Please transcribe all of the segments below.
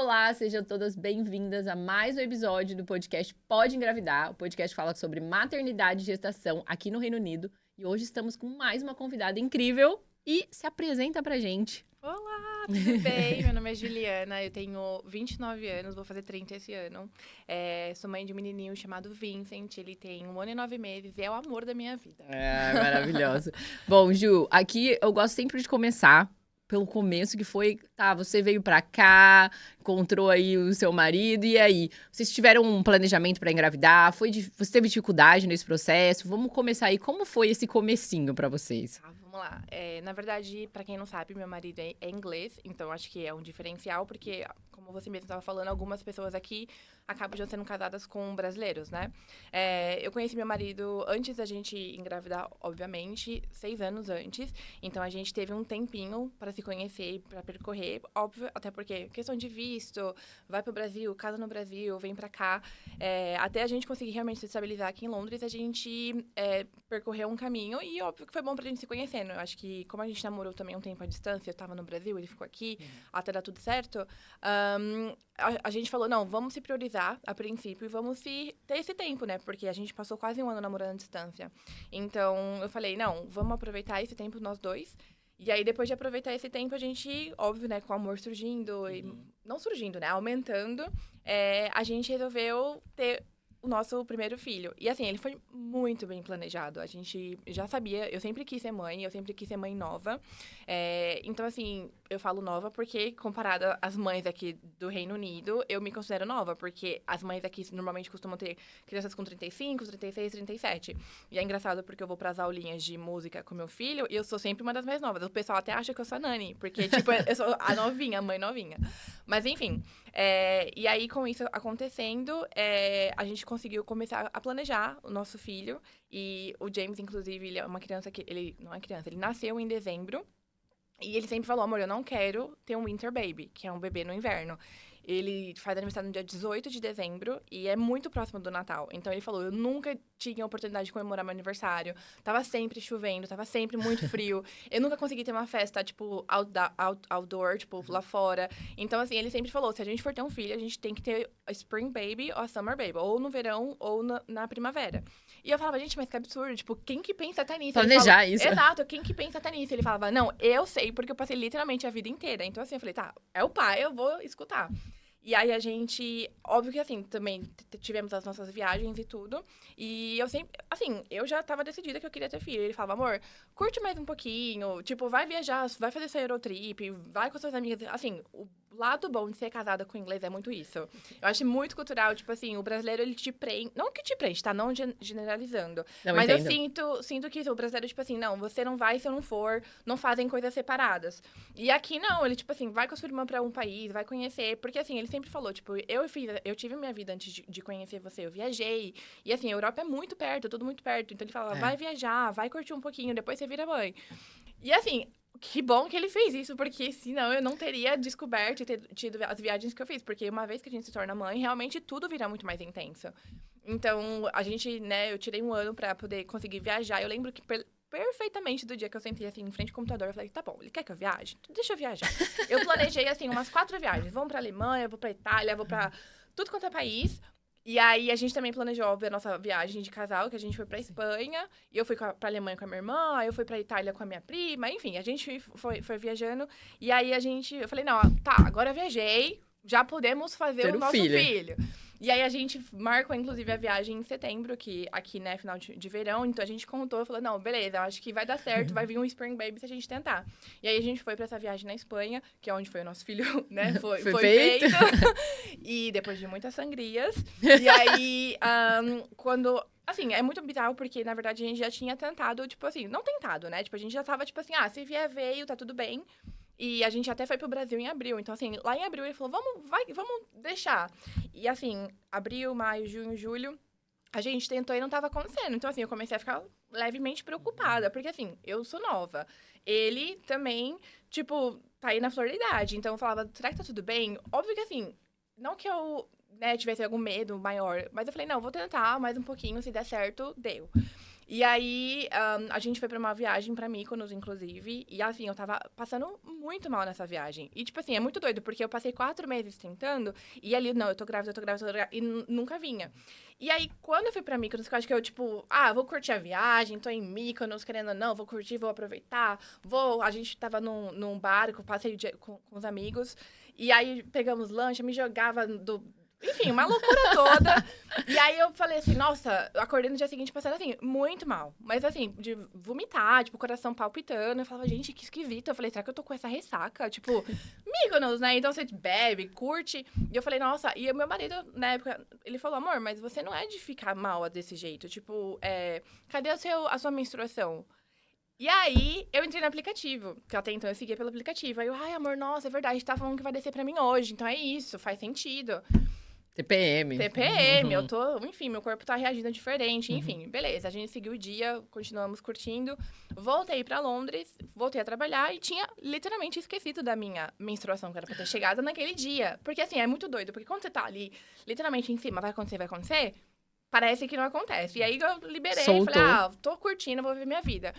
Olá, sejam todas bem-vindas a mais um episódio do podcast Pode Engravidar. O podcast fala sobre maternidade e gestação aqui no Reino Unido. E hoje estamos com mais uma convidada incrível e se apresenta pra gente. Olá, tudo bem? Meu nome é Juliana, eu tenho 29 anos, vou fazer 30 esse ano. Sou mãe de um menininho chamado Vincent, ele tem 1 ano e 9 meses e é o amor da minha vida. Maravilhoso. Bom, Ju, aqui eu gosto sempre de começar pelo começo, que foi, você veio pra cá, encontrou aí o seu marido, e aí? Vocês tiveram um planejamento pra engravidar? Você teve dificuldade nesse processo? Vamos começar aí, como foi esse comecinho pra vocês? Vamos lá. Na verdade, pra quem não sabe, meu marido é inglês, então acho que é um diferencial, porque, como você mesmo estava falando, algumas pessoas aqui acabam já sendo casadas com brasileiros, né? Eu conheci meu marido antes da gente engravidar, obviamente, 6 anos antes, então a gente teve um tempinho para se conhecer e para percorrer, óbvio, até porque questão de visto, vai pro Brasil, casa no Brasil, vem pra cá, até a gente conseguir realmente se estabilizar aqui em Londres, a gente percorreu um caminho e óbvio que foi bom pra gente se conhecendo. Eu acho que como a gente namorou também um tempo à distância, eu tava no Brasil, ele ficou aqui, até dar tudo certo, a gente falou, não, vamos se priorizar a princípio e vamos ter esse tempo, né? Porque a gente passou quase 1 ano namorando à distância. Então, eu falei, não, vamos aproveitar esse tempo nós dois. E aí, depois de aproveitar esse tempo, a gente, óbvio, né, com o amor surgindo, e não surgindo, né, aumentando, a gente resolveu ter o nosso primeiro filho. E assim, ele foi muito bem planejado. A gente já sabia, eu sempre quis ser mãe, eu sempre quis ser mãe nova. Então, assim, eu falo nova porque, comparada às mães aqui do Reino Unido, eu me considero nova, porque as mães aqui normalmente costumam ter crianças com 35, 36, 37. E é engraçado porque eu vou pras aulinhas de música com meu filho e eu sou sempre uma das mais novas. O pessoal até acha que eu sou a Nani, porque, tipo, eu sou a novinha, a mãe novinha. Mas, enfim, e aí, com isso acontecendo, a gente conseguiu começar a planejar o nosso filho. E o James, inclusive, ele é uma criança que... Ele não é criança, ele nasceu em dezembro. E ele sempre falou, amor, eu não quero ter um winter baby, que é um bebê no inverno. Ele faz aniversário no dia 18 de dezembro e é muito próximo do Natal. Então, ele falou, eu nunca tinha a oportunidade de comemorar meu aniversário. Tava sempre chovendo, tava sempre muito frio. Eu nunca consegui ter uma festa, tipo, outdoor, tipo, lá fora. Então, assim, ele sempre falou, se a gente for ter um filho, a gente tem que ter a spring baby ou a summer baby. Ou no verão ou na primavera. E eu falava, gente, mas que absurdo. Tipo, quem que pensa até nisso? Planejar isso. Exato, quem que pensa até nisso? Ele falava, não, eu sei, porque eu passei literalmente a vida inteira. Então, assim, eu falei, tá, é o pai, eu vou escutar. E aí, a gente... Óbvio que, assim, também tivemos as nossas viagens e tudo. E eu sempre... Assim, eu já tava decidida que eu queria ter filho. Ele falava, amor, curte mais um pouquinho. Tipo, vai viajar, vai fazer sua Eurotrip, vai com suas amigas. Assim, o lado bom de ser casada com inglês é muito isso. Eu acho muito cultural. Tipo assim, o brasileiro, ele te prende... Não que te prende, tá? Não generalizando. Não, mas entendo. eu sinto que o brasileiro, tipo assim, não, você não vai se eu não for. Não fazem coisas separadas. E aqui, não. Ele, tipo assim, vai com a sua irmã pra um país, vai conhecer. Porque, assim, ele sempre falou, tipo, eu tive minha vida antes de conhecer você, eu viajei, e assim, a Europa é muito perto, tudo muito perto, então ele falava, vai viajar, vai curtir um pouquinho, depois você vira mãe. E assim, que bom que ele fez isso, porque senão eu não teria descoberto e tido as viagens que eu fiz, porque uma vez que a gente se torna mãe, realmente tudo vira muito mais intenso. Então, a gente, né, eu tirei 1 ano pra poder conseguir viajar, eu lembro que perfeitamente do dia que eu sentei, assim, em frente ao computador. Eu falei, tá bom, ele quer que eu viaje? Deixa eu viajar. Eu planejei, assim, umas 4 viagens. Vamos pra Alemanha, vou pra Itália, vou pra tudo quanto é país. E aí, a gente também planejou, óbvio, a nossa viagem de casal, que a gente foi pra Espanha. E eu fui pra Alemanha com a minha irmã, aí eu fui pra Itália com a minha prima. Enfim, a gente foi viajando. E aí, eu falei, não, tá, agora eu viajei, já podemos fazer o nosso filho. E aí, a gente marcou, inclusive, a viagem em setembro, que aqui, né, final de verão. Então, a gente contou e falou, não, beleza, acho que vai dar certo, vai vir um Spring Baby se a gente tentar. E aí, a gente foi pra essa viagem na Espanha, que é onde foi o nosso filho, né, foi feito. E depois de muitas sangrias. E aí, quando... Assim, é muito bizarro, porque, na verdade, a gente já tinha tentado, tipo assim, não tentado, né? Tipo, a gente já tava, tipo assim, se vier, veio, tá tudo bem. E a gente até foi pro Brasil em abril. Então, assim, lá em abril ele falou, vamos deixar. E, assim, abril, maio, junho, julho, a gente tentou e não tava acontecendo. Então, assim, eu comecei a ficar levemente preocupada. Porque, assim, eu sou nova. Ele também, tipo, tá aí na flor da idade. Então, eu falava, será que tá tudo bem? Óbvio que, assim, não que eu, né, tivesse algum medo maior. Mas eu falei, não, vou tentar mais um pouquinho. Se der certo, deu. E aí, a gente foi pra uma viagem pra Mykonos, inclusive. E assim, eu tava passando muito mal nessa viagem. E tipo assim, é muito doido, porque eu passei 4 meses tentando. E ali, não, eu tô grávida, eu tô grávida, eu tô grávida. E nunca vinha. E aí, quando eu fui pra Mykonos, que eu acho que eu, tipo... vou curtir a viagem, tô em Mykonos, querendo ou não. Vou curtir, vou aproveitar. A gente tava num barco, passei o dia com os amigos. E aí, pegamos lanche, me jogava Enfim, uma loucura toda. E aí eu falei assim, nossa, eu acordei no dia seguinte passando assim, muito mal. Mas assim, de vomitar, tipo, coração palpitando. Eu falava, gente, que esquisito. Eu falei, será que eu tô com essa ressaca? Tipo, Mykonos, né? Então você bebe, curte. E eu falei, nossa, e o meu marido, na época, ele falou, amor, mas você não é de ficar mal desse jeito. Tipo, cadê a sua menstruação? E aí, eu entrei no aplicativo, que até então eu seguia pelo aplicativo. Aí eu, ai, amor, nossa, é verdade, tá falando que vai descer pra mim hoje. Então é isso, faz sentido. TPM. TPM, eu tô... Enfim, meu corpo tá reagindo diferente. Uhum. Enfim, beleza. A gente seguiu o dia, continuamos curtindo. Voltei pra Londres, voltei a trabalhar e tinha literalmente esquecido da minha menstruação, que era pra ter chegado naquele dia. Porque, assim, é muito doido. Porque quando você tá ali, literalmente em cima, vai acontecer, parece que não acontece. E aí eu liberei e Soltou. falei, tô curtindo, vou viver minha vida.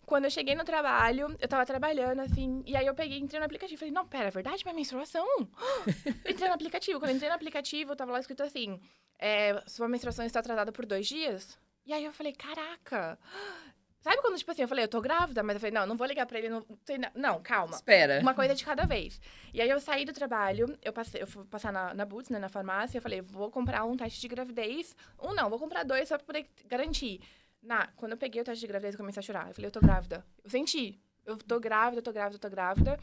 Quando eu cheguei no trabalho, eu tava trabalhando, assim, e aí eu entrei no aplicativo. Falei, não, pera, é verdade minha menstruação? Entrei no aplicativo. Quando eu entrei no aplicativo, tava lá escrito assim, sua menstruação está atrasada por 2 dias. E aí eu falei, caraca. Sabe quando, tipo assim, eu falei, eu tô grávida, mas eu falei, não vou ligar pra ele, não, calma. Espera. Uma coisa de cada vez. E aí eu saí do trabalho, eu fui passar na Boots, né, na farmácia, eu falei, vou comprar um teste de gravidez. Vou comprar 2 só pra poder garantir. Quando eu peguei o teste de gravidez, eu comecei a chorar. Eu falei, eu tô grávida. Eu senti. Eu tô grávida, tô grávida, tô grávida.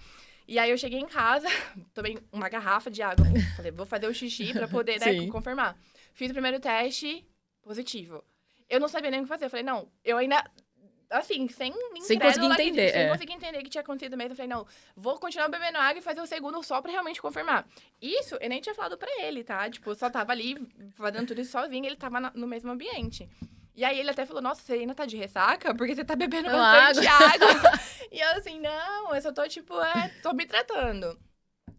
E aí eu cheguei em casa, tomei uma garrafa de água. Falei, vou fazer o xixi pra poder, né, confirmar. Fiz o primeiro teste, positivo. Eu não sabia nem o que fazer. Eu falei, não, eu ainda... Assim, sem conseguir entender. Sem conseguir entender o que tinha acontecido mesmo. Eu falei, não, vou continuar bebendo água e fazer o segundo só pra realmente confirmar. Isso, eu nem tinha falado pra ele, tá? Tipo, eu só tava ali fazendo tudo isso sozinho, ele tava no mesmo ambiente. E aí ele até falou, nossa, você ainda tá de ressaca? Porque você tá bebendo bastante água. E eu assim, não, eu só tô, tipo, tô me tratando.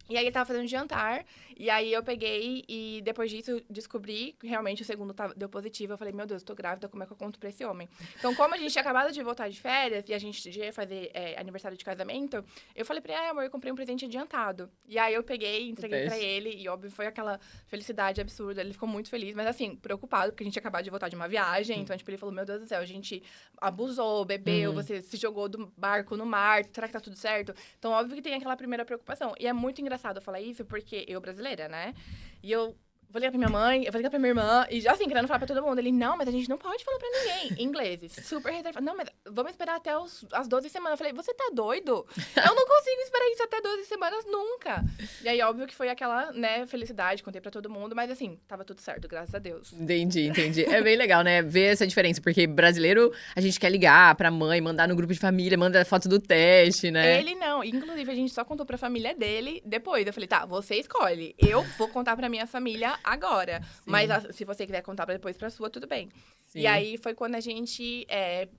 E aí ele tava fazendo jantar, e aí eu peguei e depois disso descobri que realmente o segundo deu positivo. Eu falei, meu Deus, tô grávida, como é que eu conto pra esse homem? Então, como a gente tinha acabado de voltar de férias e a gente ia fazer aniversário de casamento, eu falei pra ele, amor, eu comprei um presente adiantado. E aí eu peguei, entreguei pra ele, e óbvio, foi aquela felicidade absurda. Ele ficou muito feliz, mas assim, preocupado, porque a gente tinha acabado de voltar de uma viagem. Então, tipo, ele falou, meu Deus do céu, a gente abusou, bebeu, você se jogou do barco no mar, será que tá tudo certo? Então, óbvio que tem aquela primeira preocupação. E é muito engraçado eu falar isso, porque eu, brasileira, né? E eu vou ligar pra minha mãe, eu vou ligar pra minha irmã, e já assim, querendo falar pra todo mundo. Ele, não, mas a gente não pode falar pra ninguém. Ingleses, super reservado. Não, mas vamos esperar até as 12 semanas. Eu falei, você tá doido? Eu não consigo esperar isso até 12 semanas nunca. E aí, óbvio que foi aquela, né, felicidade, contei pra todo mundo, mas assim, tava tudo certo, graças a Deus. Entendi. É bem legal, né, ver essa diferença, porque brasileiro, a gente quer ligar pra mãe, mandar no grupo de família, manda foto do teste, né? Ele não, inclusive a gente só contou pra família dele depois. Eu falei, tá, você escolhe. Eu vou contar pra minha família agora. Sim. Mas se você quiser contar depois pra sua, tudo bem. Sim. E aí foi quando a gente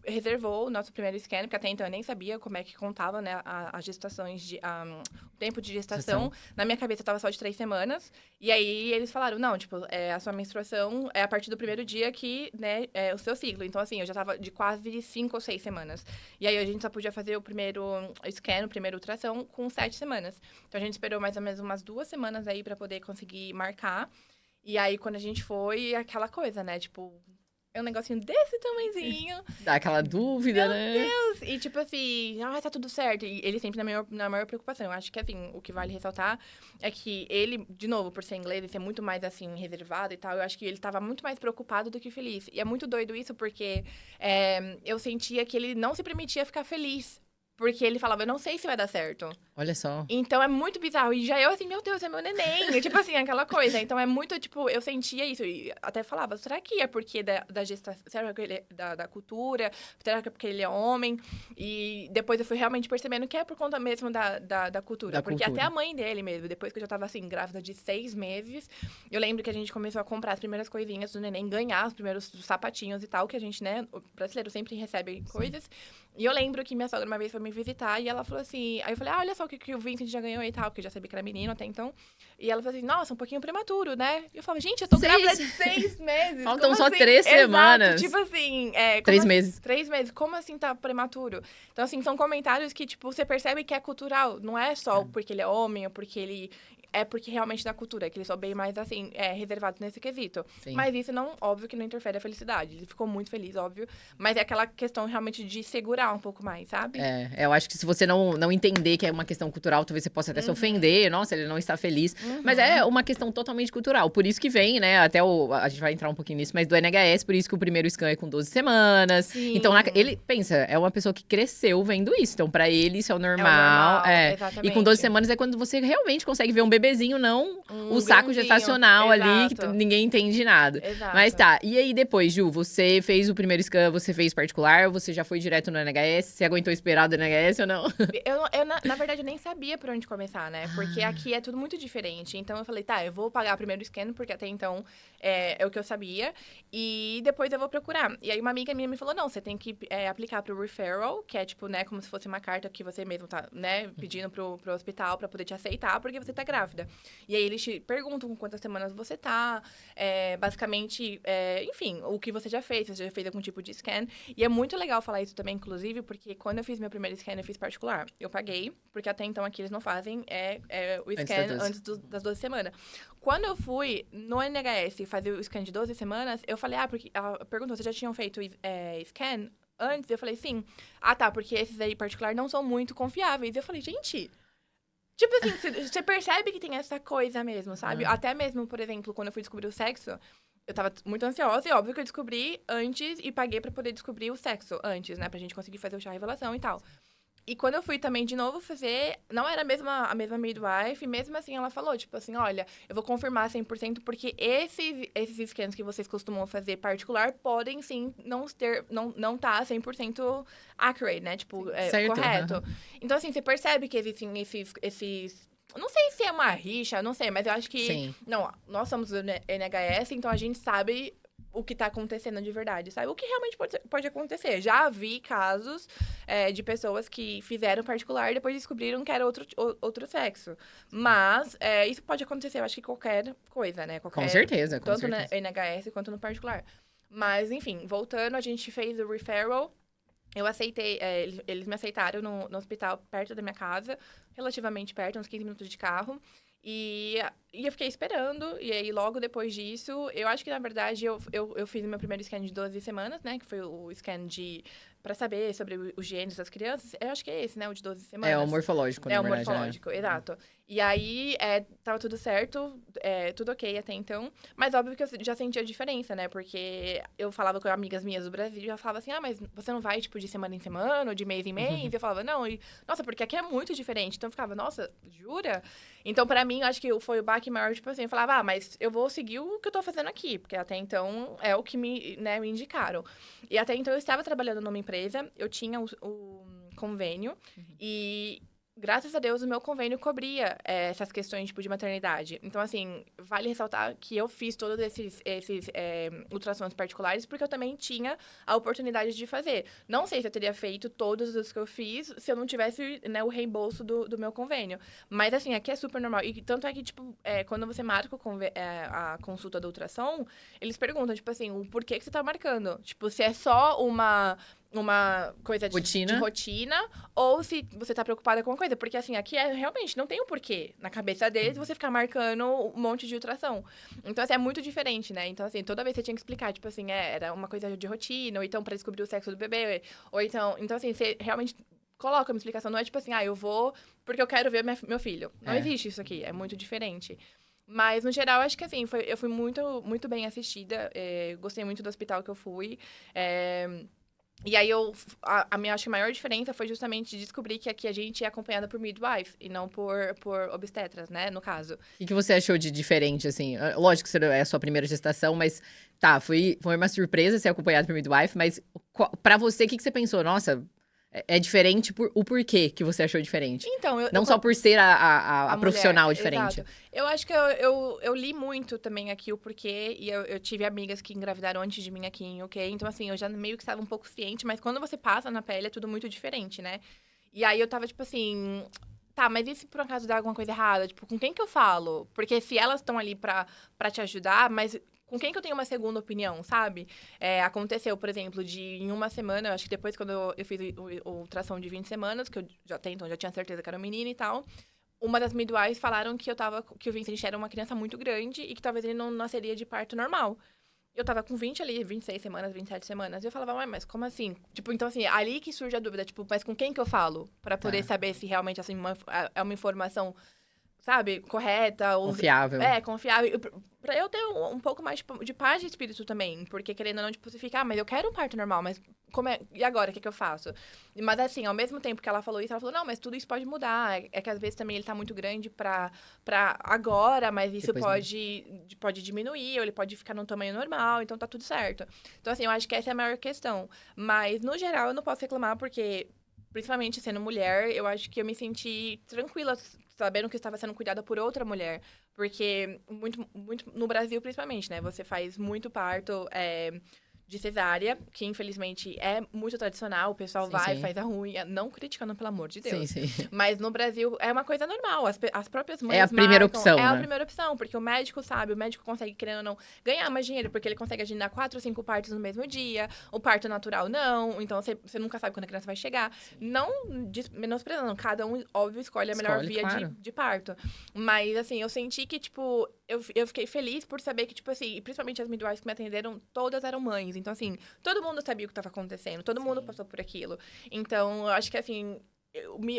reservou o nosso primeiro scan, porque até então eu nem sabia como é que contava, né, as gestações, o tempo de gestação. Na minha cabeça tava só de 3 semanas. E aí eles falaram, não, tipo, a sua menstruação é a partir do primeiro dia que, né, é o seu ciclo. Então, assim, eu já tava de quase 5 ou 6 semanas. E aí a gente só podia fazer o primeiro scan, o primeiro ultrassom, com 7 semanas. Então a gente esperou mais ou menos umas 2 semanas aí pra poder conseguir marcar. E aí, quando a gente foi, aquela coisa, né? Tipo, é um negocinho desse tamanhozinho. Dá aquela dúvida, né? Meu Deus! E tipo assim, tá tudo certo. E ele sempre na maior preocupação. Eu acho que, assim, o que vale ressaltar é que ele, de novo, por ser inglês e ser muito mais, assim, reservado e tal, eu acho que ele tava muito mais preocupado do que feliz. E é muito doido isso, porque eu sentia que ele não se permitia ficar feliz. Porque ele falava, eu não sei se vai dar certo. Olha só. Então, é muito bizarro. E já eu, assim, meu Deus, é meu neném. E, tipo assim, aquela coisa. Então, é muito, tipo, eu sentia isso. E até falava, será que é porque da gestação... Será que ele é da cultura? Será que é porque ele é homem? E depois eu fui realmente percebendo que é por conta mesmo da cultura. Porque até a mãe dele mesmo, depois que eu já tava, assim, grávida de 6 meses, eu lembro que a gente começou a comprar as primeiras coisinhas do neném, ganhar os primeiros sapatinhos e tal, que a gente, né, o brasileiro sempre recebe coisas. E eu lembro que minha sogra uma vez foi me visitar e ela falou assim... Aí eu falei, olha só o que o Vincent já ganhou e tal, porque eu já sabia que era menino até então. E ela falou assim, nossa, um pouquinho prematuro, né? E eu falava, gente, eu tô grávida de 6 meses. Faltam como só assim? 3 Exato, semanas. tipo assim... 3 meses. 3 meses, como assim tá prematuro? Então, assim, são comentários que, tipo, você percebe que é cultural. Não é só porque ele é homem ou porque ele... É porque realmente da cultura, que eles são bem mais, assim, reservados nesse quesito. Sim. Mas isso, não, óbvio que não interfere a felicidade. Ele ficou muito feliz, óbvio. Mas é aquela questão realmente de segurar um pouco mais, sabe? Eu acho que se você não entender que é uma questão cultural, talvez você possa até se ofender. Nossa, ele não está feliz. Mas é uma questão totalmente cultural. Por isso que vem, né, até a gente vai entrar um pouquinho nisso, mas do NHS, por isso que o primeiro scan é com 12 semanas. Sim. Então, ele, pensa, é uma pessoa que cresceu vendo isso. Então, pra ele, isso é o normal. É o normal, exatamente. E com 12 semanas é quando você realmente consegue ver um bebezinho, não o saco grandinho, gestacional ali, que exato. ninguém entende nada. Exato. Mas tá, e aí depois, Ju, você fez o primeiro scan, você fez particular, ou você já foi direto no NHS? Você aguentou esperar do NHS ou não? Na verdade, eu nem sabia por onde começar, né? Porque aqui é tudo muito diferente. Então, eu falei, tá, eu vou pagar primeiro o scan, porque até então é o que eu sabia. E depois eu vou procurar. E aí, uma amiga minha me falou, não, você tem que aplicar pro referral, que é tipo, né, como se fosse uma carta que você mesmo tá, né, pedindo pro hospital pra poder te aceitar, porque você tá grávida. E aí, eles te perguntam com quantas semanas você tá, basicamente, enfim, o que você já fez, se você já fez algum tipo de scan. E é muito legal falar isso também, inclusive, porque quando eu fiz meu primeiro scan, eu fiz particular. Eu paguei, porque até então aqui eles não fazem o scan antes das 12 semanas. Quando eu fui no NHS fazer o scan de 12 semanas, eu falei, porque ela perguntou, vocês já tinham feito scan antes? Eu falei, sim. Ah, tá, porque esses aí particular não são muito confiáveis. Eu falei, gente... Tipo assim, você percebe que tem essa coisa mesmo, sabe? Até mesmo, por exemplo, quando eu fui descobrir o sexo, eu tava muito ansiosa e óbvio que eu descobri antes e paguei pra poder descobrir o sexo antes, né? Pra gente conseguir fazer o chá revelação e tal. E quando eu fui também de novo fazer, não era a mesma midwife, e mesmo assim ela falou, tipo assim, olha, eu vou confirmar 100% porque esses scans que vocês costumam fazer particular podem sim não tá 100% accurate, né? Tipo, Certo, correto. Então assim, você percebe que existem esses não sei se é uma rixa, não sei, mas eu acho que Sim. não, nós somos o NHS, então a gente sabe o que tá acontecendo de verdade, sabe? O que realmente pode acontecer. Já vi casos de pessoas que fizeram particular e depois descobriram que era outro sexo. Mas isso pode acontecer, eu acho que qualquer coisa, né? Com certeza, com tanto certeza. no NHS quanto no particular. Mas, enfim, voltando, a gente fez o referral. Eu aceitei, eles me aceitaram no hospital perto da minha casa, relativamente perto, uns 15 minutos de carro. E eu fiquei esperando, e aí logo depois disso, eu acho que na verdade eu fiz o meu primeiro scan de 12 semanas, né? Que foi o scan pra saber sobre os genes das crianças. Eu acho que é esse, né? O de 12 semanas. É o morfológico, na verdade. É o morfológico, exato. E aí, tava tudo certo, tudo ok até então. Mas óbvio que eu já sentia a diferença, né? Porque eu falava com amigas minhas do Brasil, já falava assim, mas você não vai, tipo, de semana em semana, ou de mês em mês? E eu falava, não, nossa, porque aqui é muito diferente. Então eu ficava, nossa, jura? Então, pra mim, eu acho que foi o baque maior, tipo assim, eu falava, mas eu vou seguir o que eu tô fazendo aqui, porque até então é o que me indicaram. E até então eu estava trabalhando numa empresa, eu tinha o convênio, e graças a Deus o meu convênio cobria essas questões, tipo, de maternidade. Então, assim, vale ressaltar que eu fiz todos esses ultrassons particulares, porque eu também tinha a oportunidade de fazer. Não sei se eu teria feito todos os que eu fiz se eu não tivesse, né, o reembolso do meu convênio. Mas, assim, aqui é super normal. E tanto é que, tipo, quando você marca a consulta do ultrassom, eles perguntam, tipo assim, o porquê que você tá marcando. Tipo, se é só uma coisa de rotina, ou se você tá preocupada com uma coisa. Porque, assim, aqui realmente não tem um porquê na cabeça deles você ficar marcando um monte de ultrassom. Então, assim, é muito diferente, né? Então, assim, toda vez você tinha que explicar, tipo assim, era uma coisa de rotina, ou então pra descobrir o sexo do bebê, ou então... Então, assim, você realmente coloca uma explicação. Não é tipo assim, eu vou porque eu quero ver meu filho. Não existe isso aqui, é muito diferente. Mas, no geral, acho que, assim, eu fui muito, muito bem assistida. Gostei muito do hospital que eu fui. E aí, acho que a maior diferença foi justamente descobrir que aqui a gente é acompanhada por midwife e não por obstetras, né, no caso. O que você achou de diferente, assim? Lógico que é a sua primeira gestação, mas tá, foi uma surpresa ser acompanhada por midwife, mas pra você, o que você pensou? Nossa, é diferente o porquê que você achou diferente? Então, não só por ser a profissional mulher, diferente. Exato. Eu acho que eu li muito também aqui o porquê, e eu tive amigas que engravidaram antes de mim aqui em UK, então assim, eu já meio que estava um pouco ciente, mas quando você passa na pele é tudo muito diferente, né? E aí eu tava tipo assim, tá, mas e se por acaso der alguma coisa errada? Tipo, com quem que eu falo? Porque se elas estão ali pra te ajudar, mas com quem que eu tenho uma segunda opinião, sabe? Aconteceu, por exemplo, em uma semana, eu acho que depois quando eu fiz o ultrassom de 20 semanas, que eu já até então já tinha certeza que era um menino e tal, uma das midwives falaram que o Vincent era uma criança muito grande e que talvez ele não nasceria de parto normal. Eu tava com 20 ali, 26 semanas, 27 semanas. E eu falava, mas como assim? Tipo, então assim, ali que surge a dúvida, tipo, mas com quem que eu falo? Pra poder saber se realmente, assim, é uma informação, sabe, correta. Ou, Confiável. Confiável. Pra eu ter um pouco mais de paz de espírito também. Porque querendo ou não, tipo, você fica, mas eu quero um parto normal, mas como é? E agora, o que eu faço? Mas assim, ao mesmo tempo que ela falou isso, ela falou, não, mas tudo isso pode mudar. É que às vezes também ele tá muito grande pra agora, mas isso pode diminuir, ou ele pode ficar no tamanho normal, então tá tudo certo. Então, assim, eu acho que essa é a maior questão. Mas, no geral, eu não posso reclamar, porque, principalmente sendo mulher, eu acho que eu me senti tranquila, sabendo que eu estava sendo cuidada por outra mulher. Porque, muito no Brasil, principalmente, né? Você faz muito parto de cesárea, que infelizmente é muito tradicional, o pessoal Sim. faz a unha, não criticando, pelo amor de Deus. Sim. Mas no Brasil é uma coisa normal, as próprias mães É a primeira marcam, opção, é a né? primeira opção, porque o médico sabe, o médico consegue, querendo ou não, ganhar mais dinheiro, porque ele consegue agendar 4 ou 5 partos no mesmo dia, o parto natural não, então você nunca sabe quando a criança vai chegar. Não menosprezando, cada um, óbvio, escolhe a melhor via claro. de parto. Mas, assim, eu senti que, tipo, eu fiquei feliz por saber que, tipo assim, e principalmente as midwives que me atenderam, todas eram mães. Então, assim, todo mundo sabia o que estava acontecendo, todo mundo passou por aquilo. Então, eu acho que, assim,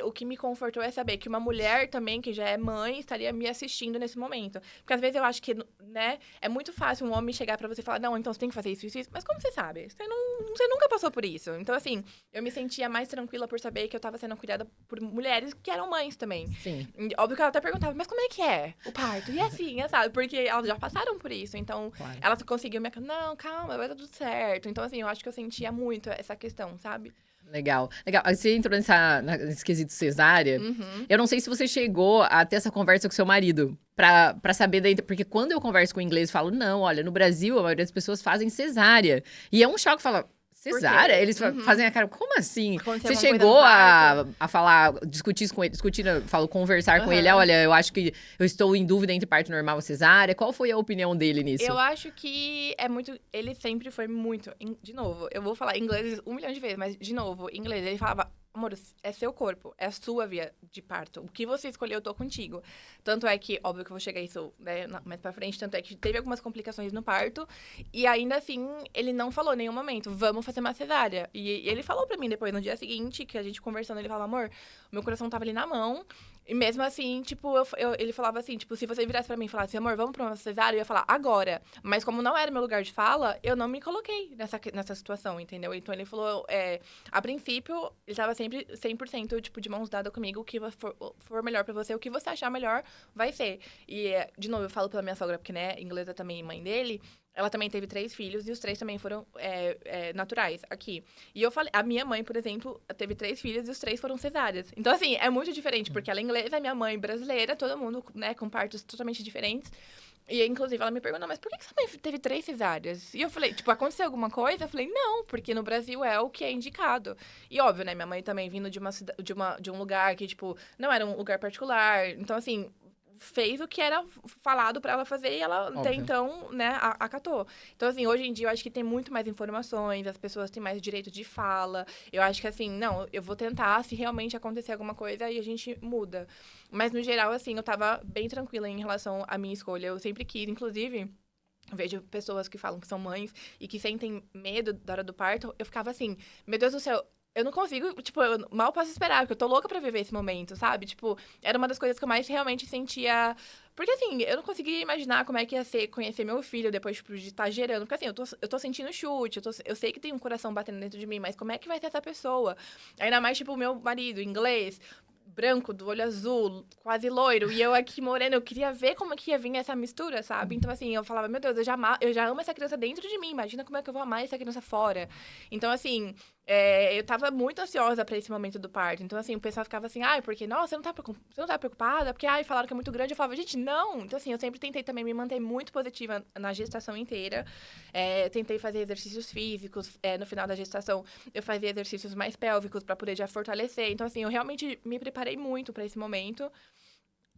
o que me confortou é saber que uma mulher também, que já é mãe, estaria me assistindo nesse momento. Porque às vezes eu acho que, né, é muito fácil um homem chegar pra você e falar, não, então você tem que fazer isso. Mas como você sabe? Você nunca passou por isso. Então, assim, eu me sentia mais tranquila por saber que eu tava sendo cuidada por mulheres que eram mães também. Sim. E, óbvio que ela até perguntava, mas como é que é o parto? E assim, sabe? Porque elas já passaram por isso. Então, elas conseguiam me... Não, calma, vai dar tudo certo. Então, assim, eu acho que eu sentia muito essa questão, sabe? Legal. Você entrou nesse quesito cesárea. Uhum. Eu não sei se você chegou a ter essa conversa com seu marido. Pra saber daí. Porque quando eu converso com o inglês, eu falo, não, olha, no Brasil, a maioria das pessoas fazem cesárea. E é um choque falar. Cesárea? Eles fazem a cara, como assim? Aconteceu Você alguma coisa chegou no parto? a falar, discutir isso com ele, conversar com ele, olha, eu acho que eu estou em dúvida entre parto normal ou cesárea. Qual foi a opinião dele nisso? Eu acho que é muito... Ele sempre foi muito... De novo, eu vou falar inglês 1 milhão de vezes, mas, de novo, em inglês, ele falava... Amor, é seu corpo, é a sua via de parto. O que você escolheu, eu tô contigo. Tanto é que, óbvio que eu vou chegar a isso, né, mais pra frente, tanto é que teve algumas complicações no parto, e ainda assim, ele não falou em nenhum momento, vamos fazer uma cesárea. E ele falou pra mim depois, no dia seguinte, que a gente conversando, ele falava, amor, meu coração tava ali na mão, e mesmo assim, tipo, ele falava assim, tipo, se você virasse pra mim e falasse, amor, vamos pra uma cesárea, eu ia falar, agora. Mas como não era meu lugar de fala, eu não me coloquei nessa situação, entendeu? Então ele falou, a princípio, ele tava sempre 100%, tipo, de mãos dadas comigo, o que for melhor pra você, o que você achar melhor, vai ser. E, de novo, eu falo pela minha sogra, porque, né, inglesa também, mãe dele, ela também teve 3 filhos, e os 3 também foram naturais, aqui. E eu falei, a minha mãe, por exemplo, teve 3 filhos, e os 3 foram cesáreas. Então, assim, é muito diferente, porque ela é inglesa, minha mãe brasileira, todo mundo, né, com partos totalmente diferentes. E, inclusive, ela me perguntou, mas por que sua mãe teve 3 cesáreas? E eu falei, tipo, aconteceu alguma coisa? Eu falei, não, porque no Brasil é o que é indicado. E, óbvio, né, minha mãe também vindo de um lugar que, tipo, não era um lugar particular. Então, assim, fez o que era falado pra ela fazer e ela, até então, né, acatou. Então, assim, hoje em dia eu acho que tem muito mais informações, as pessoas têm mais direito de fala. Eu acho que, assim, não, eu vou tentar, se realmente acontecer alguma coisa, aí a gente muda. Mas, no geral, assim, eu tava bem tranquila em relação à minha escolha. Eu sempre quis, inclusive... Vejo pessoas que falam que são mães e que sentem medo da hora do parto. Eu ficava assim, meu Deus do céu, eu não consigo, tipo, eu mal posso esperar, porque eu tô louca pra viver esse momento, sabe? Tipo, era uma das coisas que eu mais realmente sentia. Porque, assim, eu não conseguia imaginar como é que ia ser conhecer meu filho depois, tipo, de estar gerando. Porque, assim, eu tô sentindo chute, eu sei que tem um coração batendo dentro de mim, mas como é que vai ser essa pessoa? Ainda mais, tipo, o meu marido, inglês, branco, do olho azul, quase loiro, e eu aqui morena, eu queria ver como que ia vir essa mistura, sabe? Então, assim, eu falava, meu Deus, eu já amo essa criança dentro de mim, imagina como é que eu vou amar essa criança fora. Então, assim, eu tava muito ansiosa pra esse momento do parto. Então, assim, o pessoal ficava assim, ai, porque, nossa, você não tá preocupada? Porque, ai, falaram que é muito grande. Eu falava, gente, não. Então, assim, eu sempre tentei também me manter muito positiva na gestação inteira. Tentei fazer exercícios físicos. No final da gestação, eu fazia exercícios mais pélvicos pra poder já fortalecer. Então, assim, eu realmente me preparei preparei muito pra esse momento.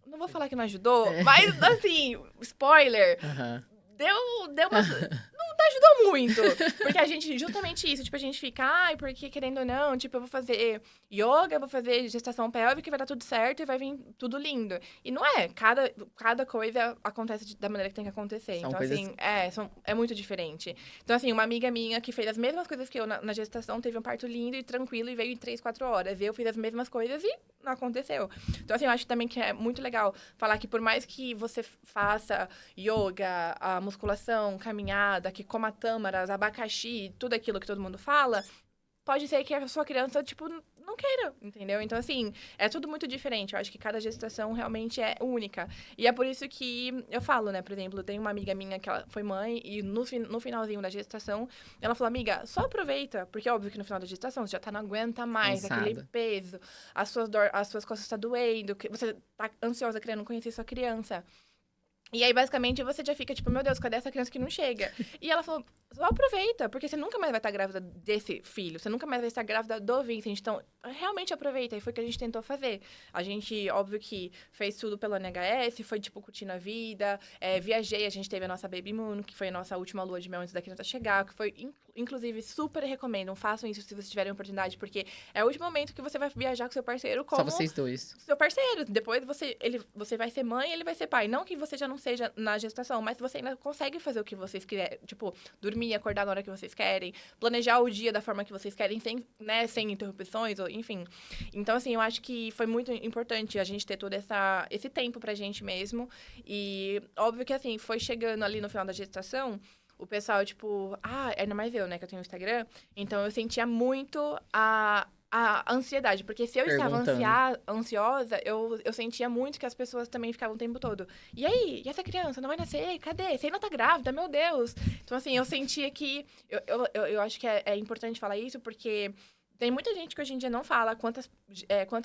Não vou falar que não ajudou, mas, assim, spoiler, deu uma... Não ajudou muito, porque a gente, justamente isso, tipo, a gente fica, ai, porque querendo ou não, tipo, eu vou fazer yoga, eu vou fazer gestação pélvica, vai dar tudo certo e vai vir tudo lindo. E não é, cada coisa acontece da maneira que tem que acontecer. São então, coisas... assim, é muito diferente. Então, assim, uma amiga minha que fez as mesmas coisas que eu na gestação, teve um parto lindo e tranquilo e veio em 3, 4 horas. Eu fiz as mesmas coisas e não aconteceu. Então, assim, eu acho também que é muito legal falar que por mais que você faça yoga, a musculação, caminhada, que coma tâmaras, abacaxi, tudo aquilo que todo mundo fala, pode ser que a sua criança, tipo, não queira, entendeu? Então, assim, é tudo muito diferente. Eu acho que cada gestação realmente é única. E é por isso que eu falo, né? Por exemplo, tem uma amiga minha que ela foi mãe e no finalzinho da gestação, ela falou, amiga, só aproveita. Porque é óbvio que no final da gestação você já tá, não aguenta mais aquele peso, as suas costas estão doendo, você tá ansiosa querendo conhecer sua criança. E aí, basicamente, você já fica tipo, meu Deus, cadê essa criança que não chega? E ela falou, só aproveita, porque você nunca mais vai estar grávida desse filho, você nunca mais vai estar grávida do Vincent. Então, realmente aproveita. E foi o que a gente tentou fazer. A gente, óbvio que fez tudo pelo NHS, foi, tipo, curtindo a vida. Viajei, a gente teve a nossa Baby Moon, que foi a nossa última lua de mel antes da criança chegar, que foi, inclusive, super recomendo. Façam isso se vocês tiverem oportunidade, porque é o último momento que você vai viajar com seu parceiro como... Só vocês dois. Seu parceiro. Depois você vai ser mãe e ele vai ser pai. Não que você já não seja na gestação, mas você ainda consegue fazer o que vocês quiserem. Tipo, dormir, acordar na hora que vocês querem, planejar o dia da forma que vocês querem, sem interrupções, ou, enfim. Então, assim, eu acho que foi muito importante a gente ter todo esse tempo pra gente mesmo. E óbvio que, assim, foi chegando ali no final da gestação, o pessoal, tipo... ainda mais eu, né, que eu tenho um Instagram. Então, eu sentia muito a ansiedade, porque se eu estava ansiosa, eu sentia muito que as pessoas também ficavam o tempo todo. E aí? E essa criança não vai nascer? Cadê? Você ainda tá grávida? Meu Deus! Então, assim, eu sentia que... Eu acho que é importante falar isso, porque... Tem muita gente que hoje em dia não fala quantas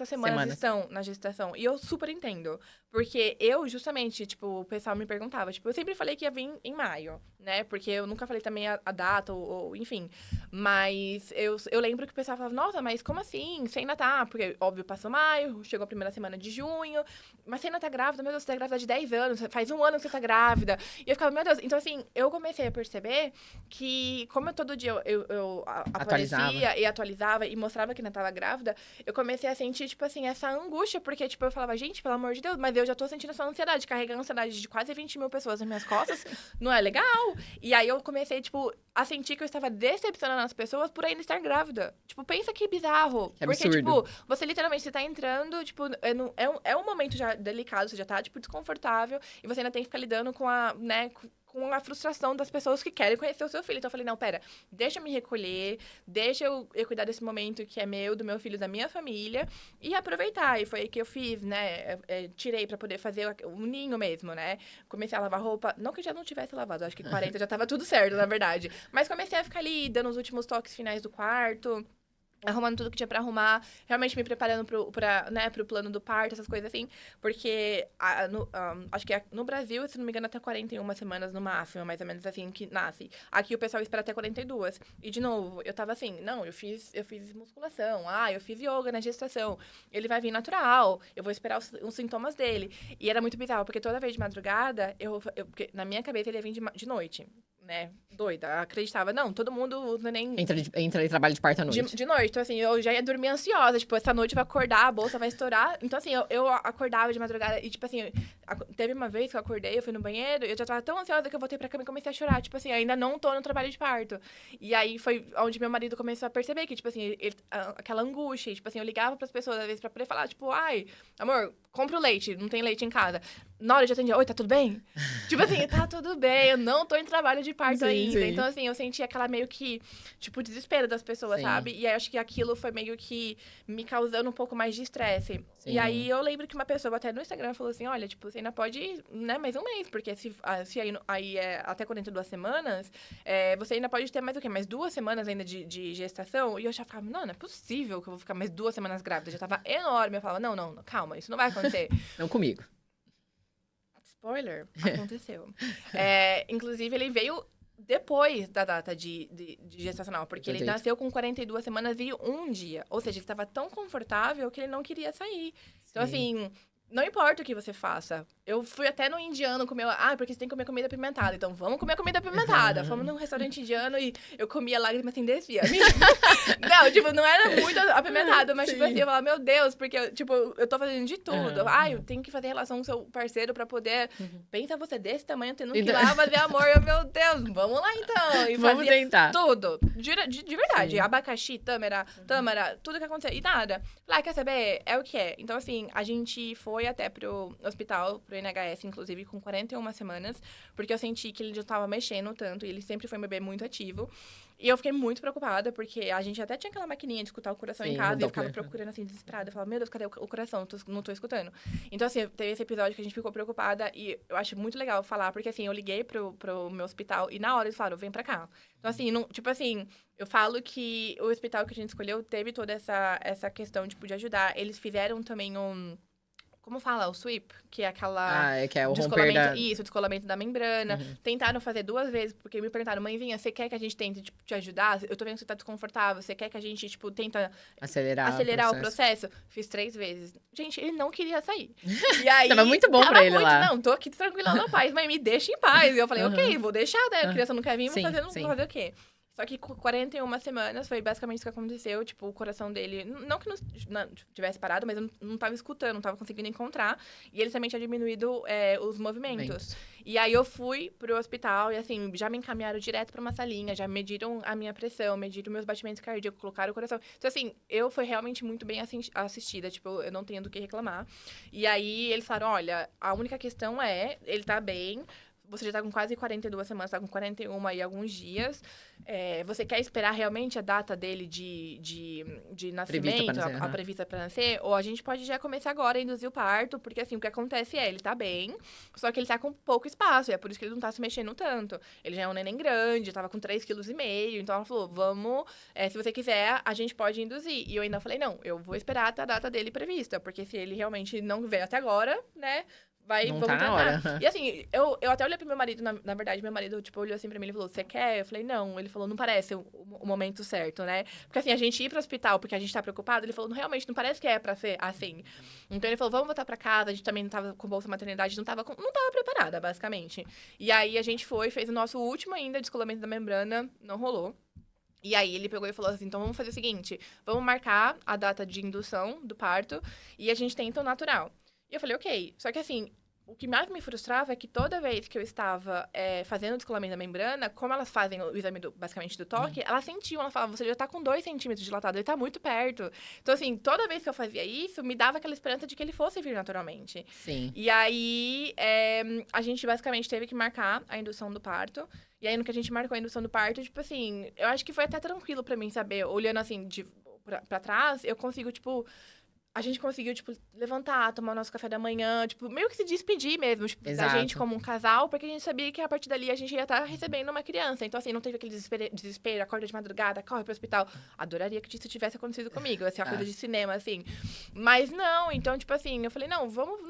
semanas estão na gestação. E eu super entendo. Porque eu, justamente, tipo, o pessoal me perguntava. Tipo, eu sempre falei que ia vir em maio, né? Porque eu nunca falei também a data, ou enfim. Mas eu lembro que o pessoal falava, nossa, mas como assim? Você ainda tá? Porque, óbvio, passou maio, chegou a primeira semana de junho. Mas você ainda tá grávida? Meu Deus, você tá grávida de 10 anos. Faz 1 ano que você tá grávida. E eu ficava, meu Deus. Então, assim, eu comecei a perceber que, como todo dia eu aparecia e atualizava e mostrava que ainda tava grávida, eu comecei a sentir, tipo assim, essa angústia, porque, tipo, eu falava, gente, pelo amor de Deus, mas eu já tô sentindo essa ansiedade, carregar a ansiedade de quase 20 mil pessoas nas minhas costas, não é legal. E aí eu comecei, tipo, a sentir que eu estava decepcionando as pessoas por ainda estar grávida. Tipo, pensa que bizarro. Que porque, absurdo. tipo, você literalmente, você tá entrando, tipo, é um momento já delicado, você já tá, tipo, desconfortável, e você ainda tem que ficar lidando com com a frustração das pessoas que querem conhecer o seu filho. Então eu falei, não, pera, deixa eu me recolher, deixa eu cuidar desse momento que é meu, do meu filho, da minha família, e aproveitar. E foi aí que eu fiz, né? Tirei pra poder fazer o ninho mesmo, né? Comecei a lavar roupa, não que eu já não tivesse lavado, acho que 40 já tava tudo certo, na verdade. Mas comecei a ficar ali, dando os últimos toques finais do quarto, arrumando tudo que tinha pra arrumar, realmente me preparando pro plano do parto, essas coisas assim, porque acho que no Brasil, se não me engano, até 41 semanas no máximo, mais ou menos assim, que nasce. Aqui o pessoal espera até 42. E, de novo, eu tava assim, não, eu fiz musculação, eu fiz yoga na gestação, ele vai vir natural, eu vou esperar os sintomas dele. E era muito bizarro, porque toda vez de madrugada, porque na minha cabeça ele ia vir de noite, né, doida, acreditava, não, todo mundo, nem... Entra em trabalho de parto à noite. De noite, então assim, eu já ia dormir ansiosa, tipo, essa noite vai acordar, a bolsa vai estourar, então assim, eu acordava de madrugada e, tipo assim, teve uma vez que eu acordei, eu fui no banheiro, e eu já tava tão ansiosa que eu voltei pra cama e comecei a chorar, tipo assim, ainda não tô no trabalho de parto. E aí foi onde meu marido começou a perceber que, tipo assim, aquela angústia, e, tipo assim, eu ligava pras pessoas, às vezes, pra poder falar, tipo, ai, amor, compra o leite, não tem leite em casa. Na hora de atender, oi, tá tudo bem? Tipo assim, tá tudo bem, eu não tô em trabalho de parto ainda. Sim. Então, assim, eu senti aquela meio que, tipo, desespero das pessoas, sabe? E aí, acho que aquilo foi meio que me causando um pouco mais de estresse. E aí, eu lembro que uma pessoa até no Instagram falou assim, olha, tipo, você ainda pode ir, né, mais um mês, porque se aí é até 42 semanas, você ainda pode ter mais o quê? Mais 2 semanas ainda de gestação? E eu já ficava, não é possível que eu vou ficar mais 2 semanas grávida. Já tava enorme. Eu falava, não, calma, isso não vai acontecer. Não comigo. Spoiler, aconteceu. Inclusive, ele veio depois da data de gestacional, porque ele Perfeito. nasceu com 42 semanas e 1 dia. Ou seja, ele estava tão confortável que ele não queria sair. Então, Sim. assim, não importa o que você faça. Eu fui até no indiano comer. Ah, porque você tem que comer comida apimentada. Então, vamos comer comida apimentada. Fomos num restaurante indiano e eu comia lágrimas sem desvia. Não, tipo, não era muito apimentado, mas, tipo assim, eu falava, meu Deus, porque, tipo, eu tô fazendo de tudo. Ah, eu tenho que fazer relação com o seu parceiro pra poder. Pensa você desse tamanho, tendo que ir lá fazer amor. Eu, meu Deus, vamos lá então. E Vamos fazia tentar. tudo. De verdade. Sim. Abacaxi, tâmara, tudo que acontecia. E nada. Lá, quer saber? É o que é. Então, assim, a gente foi até pro hospital, pro NHS, inclusive, com 41 semanas, porque eu senti que ele já tava mexendo tanto, e ele sempre foi um bebê muito ativo. E eu fiquei muito preocupada, porque a gente até tinha aquela maquininha de escutar o coração em Sim, casa, o e eu ficava Doppler. procurando, assim, desesperada. Eu falava, meu Deus, cadê o coração? Não tô escutando. Então, assim, teve esse episódio que a gente ficou preocupada, e eu acho muito legal falar, porque, assim, eu liguei pro meu hospital, e na hora eles falaram, vem pra cá. Então, assim, não, tipo assim, eu falo que o hospital que a gente escolheu teve toda essa questão, tipo, de ajudar. Eles fizeram também como fala? O sweep, que é aquela Ah, que é o romper descolamento. da... Isso, descolamento da membrana. Uhum. Tentaram fazer 2 vezes, porque me perguntaram, mãezinha, você quer que a gente tente, tipo, te ajudar? Eu tô vendo que você tá desconfortável, você quer que a gente, tipo, tenta acelerar o processo? Fiz 3 vezes. Gente, ele não queria sair. E aí... Tava muito bom pra ele lá. Não, tô aqui tranquila na paz, mas me deixa em paz. E eu falei, ok, vou deixar, né? A criança não quer vir, vou Sim, fazer, sim. vou fazer o quê? Só que com 41 semanas foi basicamente isso que aconteceu. Tipo, o coração dele. Não que não tivesse parado, mas eu não tava escutando, não tava conseguindo encontrar. E ele também tinha diminuído os movimentos. E aí eu fui pro hospital e, assim, já me encaminharam direto pra uma salinha, já mediram a minha pressão, mediram meus batimentos cardíacos, colocaram o coração. Então, assim, eu fui realmente muito bem assistida. Tipo, eu não tenho do que reclamar. E aí eles falaram: olha, a única questão é, ele tá bem. Você já tá com quase 42 semanas, tá com 41 aí alguns dias. Você quer esperar realmente a data dele de nascimento, nascer, a prevista pra nascer? Ou a gente pode já começar agora a induzir o parto, porque assim, o que acontece é, ele tá bem, só que ele tá com pouco espaço, e é por isso que ele não tá se mexendo tanto. Ele já é um neném grande, tava com 3,5 kg, então ela falou, vamos, se você quiser, a gente pode induzir. E eu ainda falei, não, eu vou esperar até a data dele prevista, porque se ele realmente não veio até agora, né, Não vamos tá na tentar. hora. E assim, eu até olhei pro meu marido, na verdade, meu marido, tipo, olhou assim pra mim, ele falou, você quer? Eu falei, não. Ele falou, não parece o momento certo, né? Porque assim, a gente ir pro hospital porque a gente tá preocupado, ele falou, realmente, não parece que é pra ser assim. Então ele falou, vamos voltar pra casa, a gente também não tava com bolsa maternidade, não tava preparada, basicamente. E aí a gente fez o nosso último ainda descolamento da membrana, não rolou. E aí ele pegou e falou assim, então vamos fazer o seguinte, vamos marcar a data de indução do parto e a gente tenta o natural. E eu falei, ok. Só que assim, o que mais me frustrava é que toda vez que eu estava fazendo o descolamento da membrana, como elas fazem o exame, basicamente, do toque, elas sentiam, elas falavam, você já tá com 2 centímetros dilatado, ele tá muito perto. Então, assim, toda vez que eu fazia isso, me dava aquela esperança de que ele fosse vir naturalmente. Sim. E aí, a gente basicamente teve que marcar a indução do parto. E aí, no que a gente marcou a indução do parto, tipo assim, eu acho que foi até tranquilo pra mim saber, olhando assim, pra trás, eu consigo, tipo... A gente conseguiu, tipo, levantar, tomar o nosso café da manhã, tipo, meio que se despedir mesmo, tipo, da gente Exato. como um casal, porque a gente sabia que a partir dali a gente ia estar recebendo uma criança. Então, assim, não teve aquele desespero, acorda de madrugada, corre pro hospital. Adoraria que isso tivesse acontecido comigo, assim, uma coisa de cinema, assim. Mas não, então, tipo assim, eu falei, não, vamos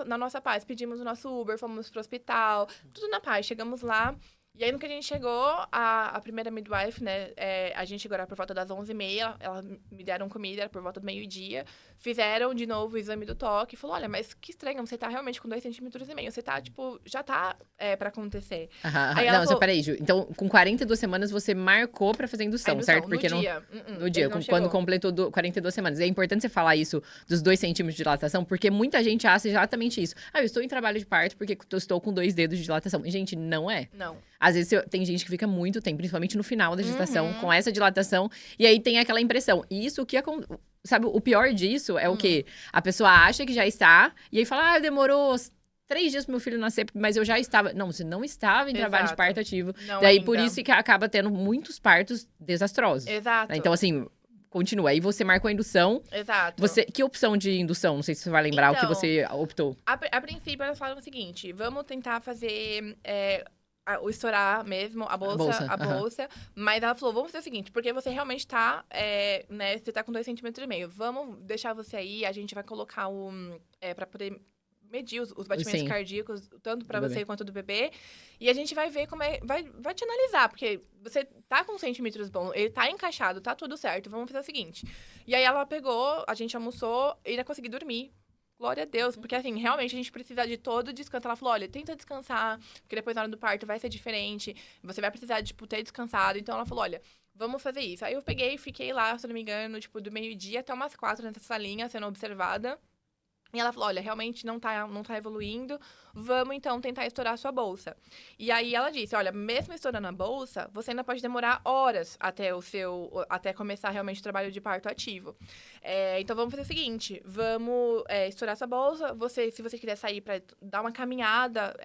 na nossa paz. Pedimos o nosso Uber, fomos pro hospital, tudo na paz. Chegamos lá. E aí, no que a gente chegou, a primeira midwife, né, a gente chegou por volta das 11h30, elas me deram comida, era por volta do meio-dia, fizeram de novo o exame do toque, e falou, olha, mas que estranho, você tá realmente com 2,5 centímetros, você tá, tipo, já tá pra acontecer. Aí não, só peraí, Ju. Então, com 42 semanas, você marcou pra fazer a indução, certo? Porque no dia. No dia, quando completou 42 semanas. E é importante você falar isso dos 2 centímetros de dilatação, porque muita gente acha exatamente isso. Eu estou em trabalho de parto porque eu estou com 2 dedos de dilatação. E, gente, não é. Não. Às vezes tem gente que fica muito tempo, principalmente no final da gestação, com essa dilatação, e aí tem aquela impressão. E isso que sabe, o pior disso é o quê? A pessoa acha que já está, e aí fala, demorou 3 dias pro meu filho nascer, mas eu já estava. Não, você não estava em trabalho de parto ativo. Não Daí ainda. por isso que acaba tendo muitos partos desastrosos. Exato. Então, assim, continua. Aí você marcou a indução. Exato. Que opção de indução? Não sei se você vai lembrar o que você optou. A princípio, elas falaram o seguinte: vamos tentar fazer. O estourar mesmo, a bolsa. Mas ela falou, vamos fazer o seguinte, porque você realmente tá, você tá com 2,5 centímetros. Vamos deixar você aí, a gente vai colocar pra poder medir os batimentos Sim. cardíacos, tanto pra Do você bebê. quanto do bebê. E a gente vai ver como é. Vai te analisar, porque você tá com centímetros bons, ele tá encaixado, tá tudo certo. Vamos fazer o seguinte. E aí ela pegou, a gente almoçou e ainda consegui dormir. Glória a Deus, porque assim, realmente a gente precisa de todo descanso. Ela falou: olha, tenta descansar, porque depois na hora do parto vai ser diferente. Você vai precisar, tipo, ter descansado. Então ela falou: olha, vamos fazer isso. Aí eu peguei e fiquei lá, se não me engano, tipo, do meio-dia até umas 4 nessa salinha, sendo observada. E ela falou: olha, realmente não tá evoluindo, vamos então tentar estourar a sua bolsa. E aí ela disse: olha, mesmo estourando a bolsa, você ainda pode demorar horas até começar realmente o trabalho de parto ativo. Então vamos fazer o seguinte: vamos estourar essa bolsa. Se você quiser sair para dar uma caminhada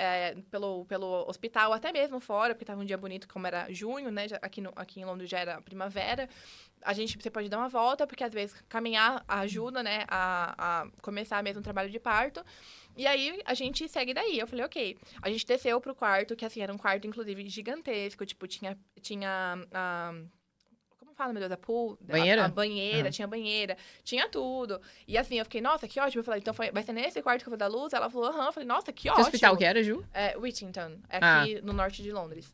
pelo hospital, até mesmo fora, porque estava um dia bonito, como era junho, né? Aqui em Londres já era primavera. Você pode dar uma volta, porque às vezes caminhar ajuda, né, a começar mesmo o trabalho de parto. E aí, a gente segue daí. Eu falei, ok. A gente desceu pro quarto, que assim, era um quarto, inclusive, gigantesco. Tipo, tinha como fala, meu Deus, a pool, a Banheira? banheira, Aham. tinha banheira, tinha tudo. E assim, eu fiquei, nossa, que ótimo. Eu falei, então vai ser nesse quarto que eu vou dar luz? Ela falou, aham. Eu falei, nossa, que Que hospital ótimo. que era, Ju? Whittington, Ah, aqui no norte de Londres.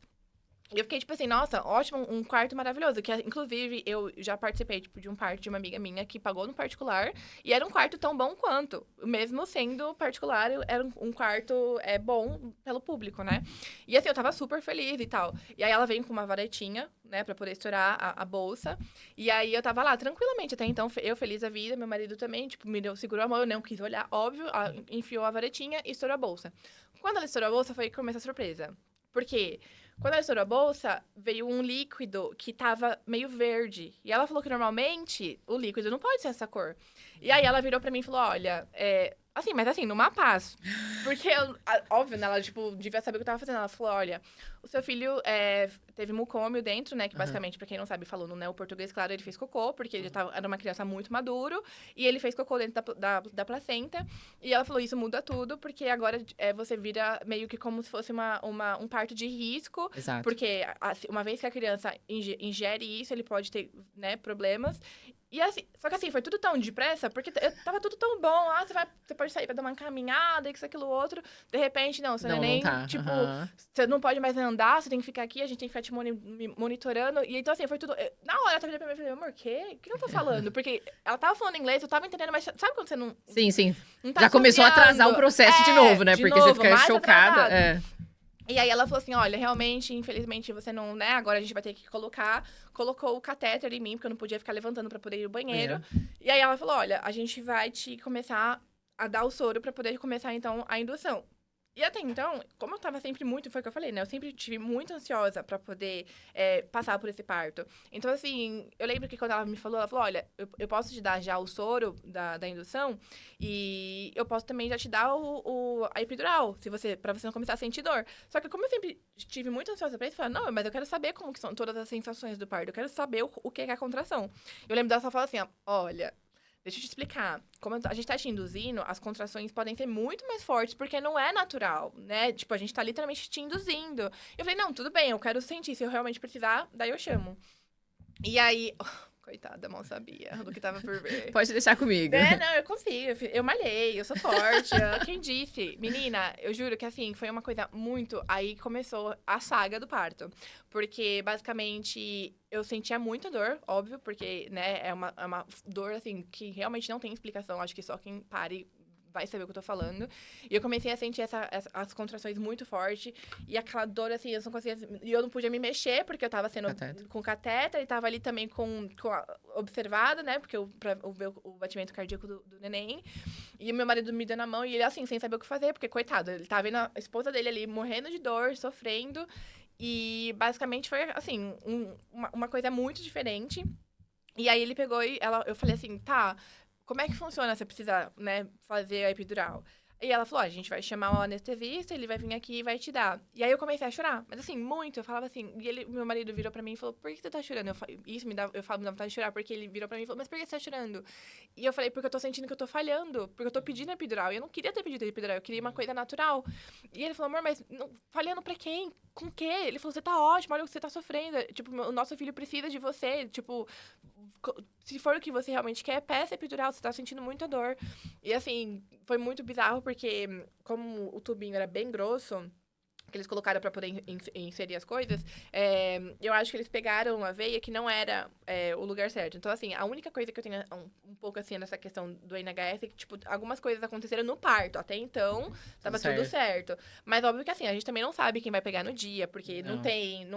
E eu fiquei, tipo assim, nossa, ótimo, um quarto maravilhoso. Que, inclusive, eu já participei, tipo, de um parto de uma amiga minha que pagou no particular. E era um quarto tão bom quanto. Mesmo sendo particular, era um quarto bom pelo público, né? E assim, eu tava super feliz e tal. E aí ela veio com uma varetinha, né, pra poder estourar a bolsa. E aí eu tava lá, tranquilamente. Até então, eu feliz da vida, meu marido também, tipo, segurou a mão, eu não quis olhar, óbvio. Enfiou a varetinha e estourou a bolsa. Quando ela estourou a bolsa, foi que começou a surpresa. Por quê? Quando ela estourou a bolsa, veio um líquido que tava meio verde. E ela falou que normalmente o líquido não pode ser essa cor. E aí ela virou pra mim e falou: olha, assim, mas assim, numa paz. Porque, óbvio, né? Ela, tipo, devia saber o que eu tava fazendo. Ela falou: olha, o seu filho teve mucômio dentro, né? Que aham. basicamente, pra quem não sabe, falando, né? O português, claro, ele fez cocô, porque ele era uma criança muito maduro. E ele fez cocô dentro da placenta. E ela falou: isso muda tudo, porque agora você vira meio que como se fosse um parto de risco. Exato. Porque uma vez que a criança ingere isso, ele pode ter, né, problemas. E assim, só que assim, foi tudo tão depressa, porque tava tudo tão bom. Você pode sair pra dar uma caminhada, isso, aquilo, outro. De repente, não, seu Não, não neném, tá. tipo, Aham. você não pode mais andar, você tem que ficar aqui, a gente tem que ficar te monitorando. E então, assim, foi tudo. Na hora, eu tava olhando pra mim e falei, amor, o que ela tá falando? Porque ela tava falando inglês, eu tava entendendo, mas sabe quando você Sim, sim. não tá Já começou a atrasar associando? o processo de novo, né? De Porque você novo, fica mais chocada. atrasado. É. E aí ela falou assim, olha, realmente, infelizmente, você não, né? Agora a gente vai ter que colocar. Colocou o catéter em mim, porque eu não podia ficar levantando pra poder ir ao banheiro. Banheiro. E aí ela falou, olha, a gente vai te começar a dar o soro pra poder começar, então, a indução. E até então, como eu tava sempre muito, foi o que eu falei, né? Eu sempre tive muito ansiosa pra poder passar por esse parto. Então, assim, eu lembro que quando ela me falou, ela falou, olha, eu posso te dar já o soro da indução e eu posso também já te dar a epidural, pra você não começar a sentir dor. Só que como eu sempre tive muito ansiosa pra isso, eu falei, não, mas eu quero saber como que são todas as sensações do parto. Eu quero saber o que é a contração. Eu lembro dela só falar assim, ó, olha, deixa eu te explicar. Como a gente tá te induzindo, as contrações podem ser muito mais fortes, porque não é natural, né? Tipo, a gente tá literalmente te induzindo. Eu falei, não, tudo bem, eu quero sentir. Se eu realmente precisar, daí eu chamo. E aí, coitada, mal sabia do que tava por ver. Pode deixar comigo. Não, eu consigo. Eu malhei, eu sou forte. Quem disse? Menina, eu juro que assim, foi uma coisa muito. Aí começou a saga do parto. Porque, basicamente, eu sentia muita dor, óbvio, porque, né, é uma dor, assim, que realmente não tem explicação. Acho que só quem pare vai saber o que eu tô falando. E eu comecei a sentir as contrações muito forte. E aquela dor, assim, eu não conseguia. E eu não podia me mexer, porque eu tava sendo Cateter. com catéter e tava ali também observada, né? Porque pra ver o batimento cardíaco do neném. E o meu marido me dando a mão e ele, assim, sem saber o que fazer, porque, coitado, ele tava vendo a esposa dele ali morrendo de dor, sofrendo. E basicamente foi, assim, uma coisa muito diferente. E aí ele pegou eu falei assim, tá, como é que funciona? Você precisa, né, fazer a epidural. E ela falou, ó, a gente vai chamar o anestesista, ele vai vir aqui e vai te dar. E aí eu comecei a chorar, mas assim, muito, eu falava assim, e meu marido virou pra mim e falou, por que você tá chorando? Isso me dá vontade de chorar, porque ele virou pra mim e falou, mas por que você tá chorando? E eu falei, porque eu tô sentindo que eu tô falhando, porque eu tô pedindo a epidural. E eu não queria ter pedido a epidural, eu queria uma coisa natural. E ele falou, amor, mas falhando pra quem? Com o quê? Ele falou, você tá ótimo, olha o que você tá sofrendo. Tipo, o nosso filho precisa de você. Tipo, Se for o que você realmente quer, peça epidural, você tá sentindo muita dor. E assim, foi muito bizarro, porque como o tubinho era bem grosso, que eles colocaram pra poder inserir as coisas, eu acho que eles pegaram uma veia que não era o lugar certo. Então, assim, a única coisa que eu tenho um pouco, assim, nessa questão do NHS é que, tipo, algumas coisas aconteceram no parto. Até então, tava tudo certo. Mas, óbvio que, assim, a gente também não sabe quem vai pegar no dia, porque não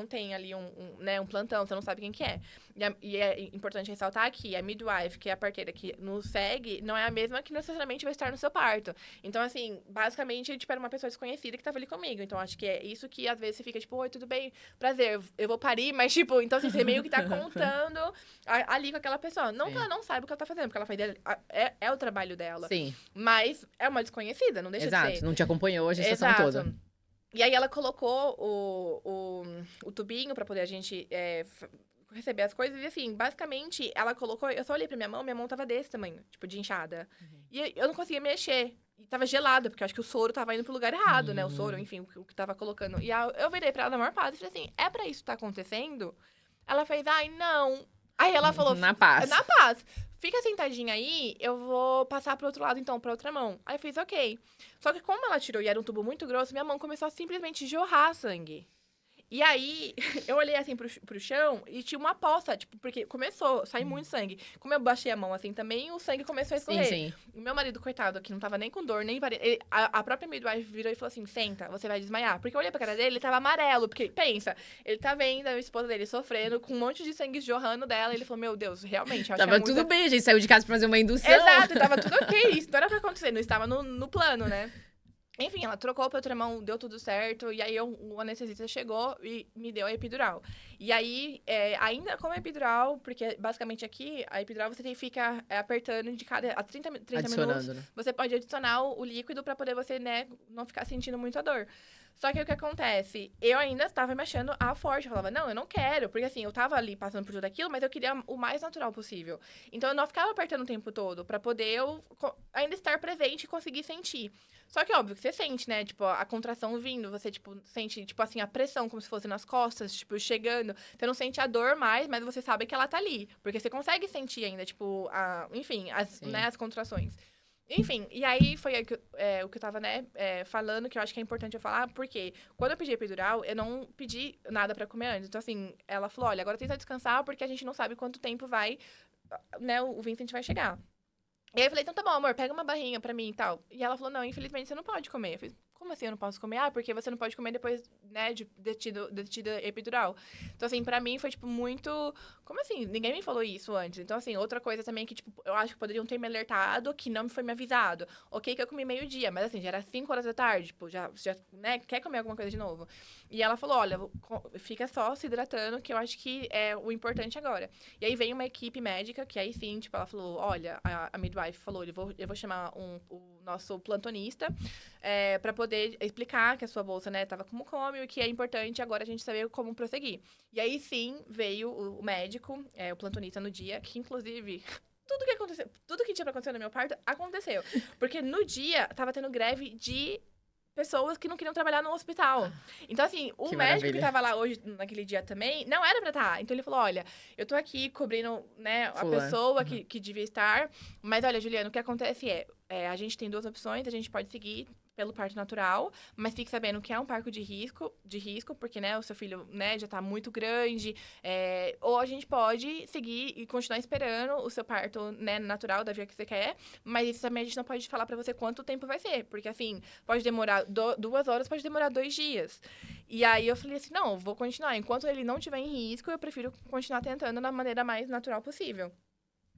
tem ali né, um plantão, você não sabe quem que é. E é importante ressaltar que a midwife, que é a parteira que nos segue, não é a mesma que necessariamente vai estar no seu parto. Então, assim, basicamente, tipo, era uma pessoa desconhecida que tava ali comigo. Então, acho que é isso que, às vezes, você fica, tipo, oi, tudo bem, prazer, eu vou parir, mas, tipo, então, assim, você meio que tá contando ali com aquela pessoa. Não que ela não saiba o que ela tá fazendo, porque ela faz é o trabalho dela. Sim. Mas é uma desconhecida, não deixa de ser. Exato, não te acompanhou a gestação toda. E aí, ela colocou o tubinho pra poder a gente receber as coisas. E, assim, basicamente, ela colocou... Eu só olhei pra minha mão tava desse tamanho, tipo, de inchada. E eu não conseguia mexer. E tava gelada, porque eu acho que o soro tava indo pro lugar errado, né? O soro, enfim, o que tava colocando. E eu virei pra ela na maior paz e falei assim, é pra isso que tá acontecendo? Ela fez, ai, não. Aí ela falou... Na paz. Na paz. Fica sentadinha aí, eu vou passar pro outro lado, então, pra outra mão. Aí eu fiz, ok. Só que como ela tirou e era um tubo muito grosso, minha mão começou a simplesmente jorrar sangue. E aí, eu olhei assim pro chão e tinha uma poça, tipo, porque começou a sair muito sangue. Como eu baixei a mão assim também, o sangue começou a escorrer. Sim. O meu marido, coitado, que não tava nem com dor, nem a própria midwife virou e falou assim: senta, você vai desmaiar. Porque eu olhei pra cara dele, ele tava amarelo. Porque, pensa, ele tá vendo a esposa dele sofrendo, com um monte de sangue jorrando dela. E ele falou: meu Deus, realmente, acho tava que tudo bem, a gente saiu de casa pra fazer uma indução. Exato, tava tudo ok. Isso não era pra acontecer, não estava no plano, né? Enfim, ela trocou pra outra mão, deu tudo certo. E aí, o anestesista chegou e me deu a epidural. E aí, ainda com a epidural, porque basicamente aqui, a epidural você fica apertando de cada... A 30 minutos, né? você pode adicionar o líquido pra poder você, né, não ficar sentindo muita dor. Só que o que acontece? Eu ainda estava me achando a forte. Eu falava, não, eu não quero. Porque assim, eu tava ali passando por tudo aquilo, mas eu queria o mais natural possível. Então, eu não ficava apertando o tempo todo, pra poder eu ainda estar presente e conseguir sentir. Só que, óbvio, que você sente, né? Tipo, a contração vindo, você, tipo, sente, tipo assim, a pressão como se fosse nas costas, tipo, chegando. Você não sente a dor mais, mas você sabe que ela tá ali. Porque você consegue sentir ainda, tipo, enfim, as contrações. Enfim, e aí foi o que eu tava, né, falando, que eu acho que é importante eu falar, porque quando eu pedi epidural, eu não pedi nada pra comer antes. Então, assim, ela falou, olha, agora tenta descansar, porque a gente não sabe quanto tempo vai, né, o Vincent vai chegar. E aí eu falei, então tá bom, amor, pega uma barrinha pra mim e tal. E ela falou, não, infelizmente você não pode comer. Eu falei, como assim eu não posso comer? Ah, porque você não pode comer depois, né, de detida epidural. Então, assim, pra mim foi, tipo, muito... Como assim? Ninguém me falou isso antes. Então, assim, outra coisa também que, tipo, eu acho que poderiam ter me alertado, que não foi me avisado. Ok que eu comi meio-dia, mas, assim, já era 5 horas da tarde, tipo, já, né, quer comer alguma coisa de novo. E ela falou, olha, fica só se hidratando, que eu acho que é o importante agora. E aí veio uma equipe médica, que aí sim, tipo, ela falou, olha, a midwife falou, eu vou chamar o nosso plantonista pra poder explicar que a sua bolsa, né, tava como come, e que é importante agora a gente saber como prosseguir. E aí sim, veio o médico, o plantonista no dia, que inclusive... Tudo que aconteceu, tudo que tinha pra acontecer no meu parto, aconteceu. Porque no dia, tava tendo greve de pessoas que não queriam trabalhar no hospital. Então, assim, o médico que tava lá hoje, naquele dia também, não era pra estar. Então, ele falou, olha, eu tô aqui cobrindo, né, a pessoa que devia estar. Mas, olha, Juliana, o que acontece a gente tem 2 opções. A gente pode seguir pelo parto natural, mas fique sabendo que é um parto de risco, porque, né, o seu filho, né, já tá muito grande, ou a gente pode seguir e continuar esperando o seu parto, né, natural, da via que você quer, mas isso também a gente não pode falar pra você quanto tempo vai ser, porque, assim, pode demorar 2 horas, pode demorar 2 dias. E aí, eu falei assim, não, eu vou continuar. Enquanto ele não tiver em risco, eu prefiro continuar tentando da maneira mais natural possível.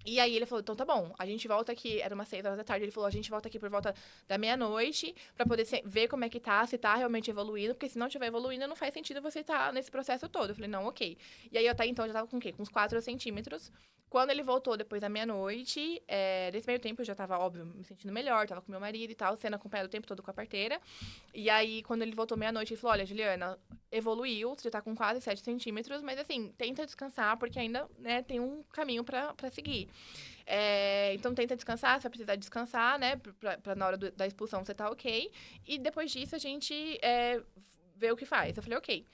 E aí ele falou, então tá bom, a gente volta aqui, era umas 6 horas da tarde, ele falou, a gente volta aqui por volta da meia-noite pra poder ver como é que tá, se tá realmente evoluindo, porque se não tiver evoluindo, não faz sentido você estar nesse processo todo. Eu falei, não, ok. E aí eu até então já tava com o quê? Com uns 4 centímetros. Quando ele voltou depois da meia-noite, nesse meio tempo eu já tava, óbvio, me sentindo melhor, tava com meu marido e tal, sendo acompanhado o tempo todo com a parteira. E aí, quando ele voltou meia-noite, ele falou, olha, Juliana, evoluiu, você já tá com quase 7 centímetros, mas assim, tenta descansar, porque ainda, né, tem um caminho pra seguir. Então, tenta descansar, você vai precisar descansar, né, pra na hora da expulsão você tá ok. E depois disso, a gente vê o que faz. Eu falei, ok.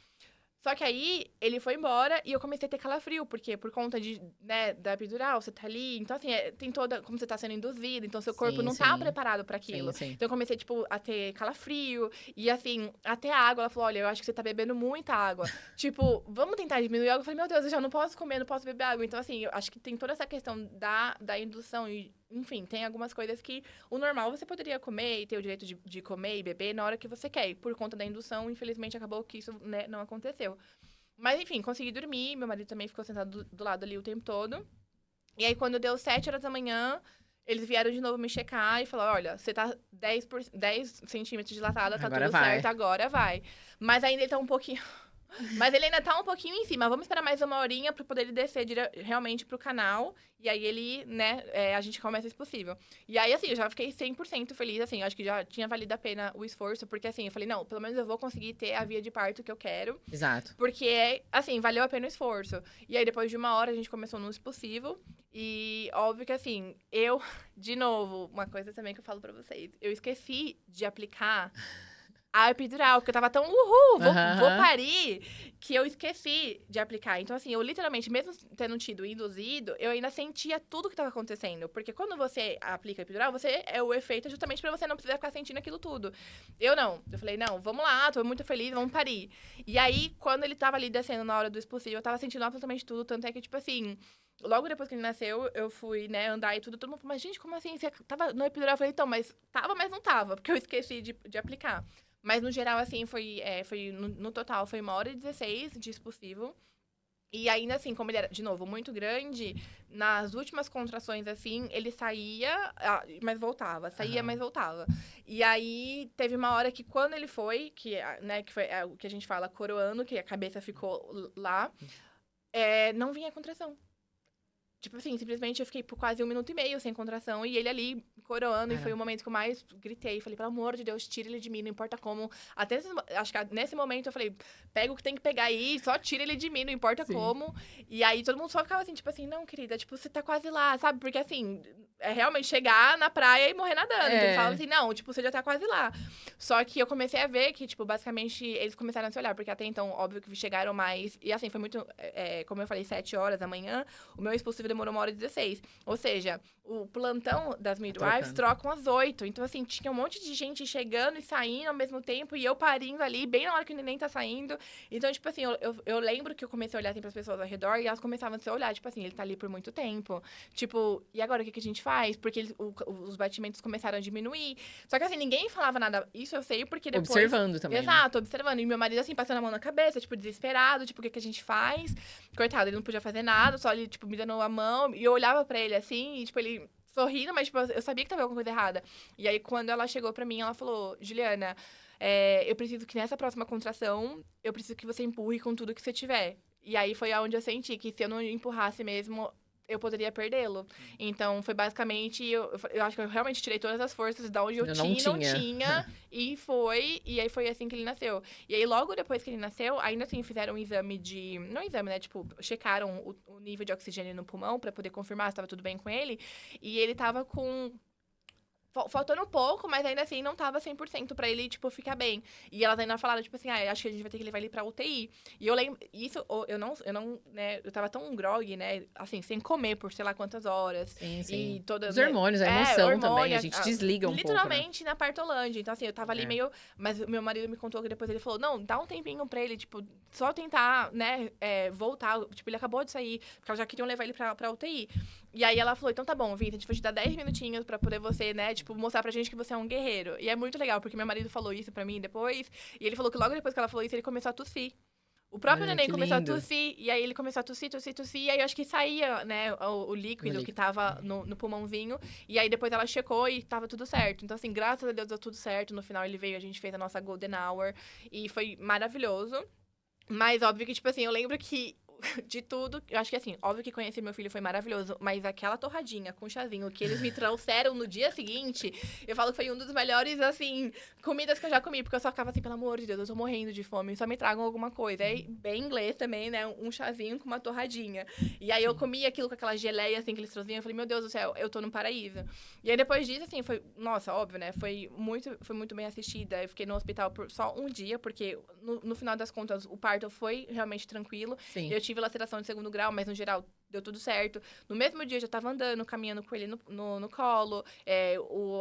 Só que aí, ele foi embora e eu comecei a ter calafrio. Porque por conta né, da epidural, você tá ali. Então, assim, tem toda... Como você tá sendo induzido. Então, seu corpo Sim, não tá sim. preparado pra Sim, aquilo. sim. Então, eu comecei, tipo, a ter calafrio. E, assim, até a água. Ela falou, olha, eu acho que você tá bebendo muita água. Tipo, vamos tentar diminuir a água. Eu falei, meu Deus, eu já não posso comer, não posso beber água. Então, assim, eu acho que tem toda essa questão da indução. E, enfim, tem algumas coisas que o normal você poderia comer e ter o direito de comer e beber na hora que você quer. E por conta da indução, infelizmente, acabou que isso, né, não aconteceu. Mas, enfim, consegui dormir. Meu marido também ficou sentado do lado ali o tempo todo. E aí, quando deu 7 horas da manhã, eles vieram de novo me checar e falaram: olha, você tá 10 centímetros dilatada, tá Agora tudo vai. certo, agora vai. Mas ainda ele tá um pouquinho. Mas ele ainda tá um pouquinho em cima. Vamos esperar mais uma horinha pra poder ele descer realmente pro canal. E aí ele, né, a gente começa isso possível. E aí, assim, eu já fiquei 100% feliz, assim. Eu acho que já tinha valido a pena o esforço. Porque, assim, eu falei, não, pelo menos eu vou conseguir ter a via de parto que eu quero. Exato. Porque, assim, valeu a pena o esforço. E aí, depois de uma hora, a gente começou no expulsivo. E, óbvio que, assim, de novo, uma coisa também que eu falo pra vocês. Eu esqueci de aplicar a epidural, porque eu tava tão, vou Aham. parir, que eu esqueci de aplicar. Então, assim, eu literalmente, mesmo tendo tido induzido, eu ainda sentia tudo que tava acontecendo. Porque quando você aplica a epidural, o efeito é justamente pra você não precisar ficar sentindo aquilo tudo. Eu não. Eu falei, não, vamos lá, tô muito feliz, vamos parir. E aí, quando ele tava ali descendo na hora do expulsivo, eu tava sentindo absolutamente tudo. Tanto é que, tipo assim, logo depois que ele nasceu, eu fui, né, andar e tudo. Todo mundo falou, mas gente, como assim? Você tava no epidural? Eu falei, então, mas tava, mas não tava, porque eu esqueci de aplicar. Mas no geral, assim, foi no total, foi 1h16 de expulsivo. E ainda assim, como ele era, de novo, muito grande, nas últimas contrações, assim, ele saía, mas voltava. Saía, Aham. mas voltava. E aí, teve uma hora que quando ele foi, né, que foi o que a gente fala coroando, que a cabeça ficou lá, não vinha contração. Tipo assim, simplesmente eu fiquei por quase 1 minuto e meio sem contração. E ele ali, coroando. E foi Cara, o momento que eu mais gritei. Falei, pelo amor de Deus, tira ele de mim, não importa como. Acho que nesse momento eu falei, pega o que tem que pegar aí, só tira ele de mim, não importa sim. como. E aí todo mundo só ficava assim, tipo assim, não, querida, tipo, você tá quase lá, sabe? Porque assim, é realmente chegar na praia e morrer nadando. Então ele falava É. assim, não, tipo, você já tá quase lá. Só que eu comecei a ver que, tipo, basicamente, eles começaram a se olhar. Porque até então, óbvio que chegaram mais. E assim, foi muito, como eu falei, 7 horas da manhã. O meu expulsivo demorou 1h16. Ou seja, o plantão das Tá midwives trocando. trocam às 8. Então, assim, tinha um monte de gente chegando e saindo ao mesmo tempo. E eu parindo ali, bem na hora que o neném tá saindo. Então, tipo assim, eu lembro que eu comecei a olhar assim pras pessoas ao redor. E elas começavam a se olhar, tipo assim, ele tá ali por muito tempo. Tipo, e agora o que a gente faz? Porque os batimentos começaram a diminuir. Só que assim, ninguém falava nada. Isso eu sei porque depois... Observando também, né? Exato, observando. E meu marido, assim, passando a mão na cabeça, tipo, desesperado, tipo, o que que a gente faz? Coitado, ele não podia fazer nada, só ele, tipo, me dando a mão. E eu olhava pra ele, assim, e, tipo, ele sorrindo, mas, tipo, eu sabia que tava alguma coisa errada. E aí, quando ela chegou pra mim, ela falou, Juliana, eu preciso que nessa próxima contração, eu preciso que você empurre com tudo que você tiver. E aí foi aonde eu senti que se eu não empurrasse mesmo, eu poderia perdê-lo. Então, foi basicamente, eu acho que eu realmente tirei todas as forças da onde eu Eu não tinha e não tinha. tinha, e aí foi assim que ele nasceu. E aí, logo depois que ele nasceu, ainda assim, fizeram um exame não exame, né, tipo, checaram o nível de oxigênio no pulmão pra poder confirmar se estava tudo bem com ele, e ele tava com faltando um pouco, mas ainda assim não tava 100% pra ele, tipo, ficar bem. E elas ainda falaram, tipo assim, acho que a gente vai ter que levar ele pra UTI. E eu lembro, isso, eu não, né, eu tava tão grog, né, assim, sem comer por sei lá quantas horas. Sim, sim. E toda, Os né, hormônios, a emoção também, hormônio, a gente desliga um pouco, né? literalmente na Partolândia. Então, assim, eu tava ali É. meio... Mas o meu marido me contou que depois ele falou, não, dá um tempinho pra ele, tipo, só tentar, né, voltar. Tipo, ele acabou de sair, porque elas já queriam levar ele pra UTI. E aí ela falou, então tá bom, Vitor, a gente vai te dar 10 minutinhos pra poder você, né, tipo, mostrar pra gente que você é um guerreiro. E é muito legal, porque meu marido falou isso pra mim depois, e ele falou que logo depois que ela falou isso, ele começou a tossir. O próprio Olha, neném que começou a lindo. tossir, e aí ele começou a tossir, tossir, tossir, e aí eu acho que saía, né, o líquido que tava no pulmãozinho, e aí depois ela checou e tava tudo certo. Então, assim, graças a Deus deu tudo certo. No final ele veio, a gente fez a nossa Golden Hour, e foi maravilhoso. Mas óbvio que, tipo assim, eu lembro que de tudo, eu acho que assim, óbvio que conhecer meu filho foi maravilhoso, mas aquela torradinha com chazinho que eles me trouxeram no dia seguinte, eu falo que foi um dos melhores, assim, comidas que eu já comi, porque eu só ficava assim, pelo amor de Deus, eu tô morrendo de fome, só me tragam alguma coisa. Aí, bem inglês também, né, um chazinho com uma torradinha. E aí eu Sim. comia aquilo com aquela geleia, assim, que eles traziam, eu falei, meu Deus do céu, eu tô no paraíso. E aí depois disso, assim, foi, nossa, óbvio, né, foi muito bem assistida, eu fiquei no hospital por só um dia, porque no final das contas, o parto foi realmente tranquilo. Sim. Eu tive laceração de 2º grau, mas no geral deu tudo certo. No mesmo dia eu já tava andando, caminhando com ele no colo.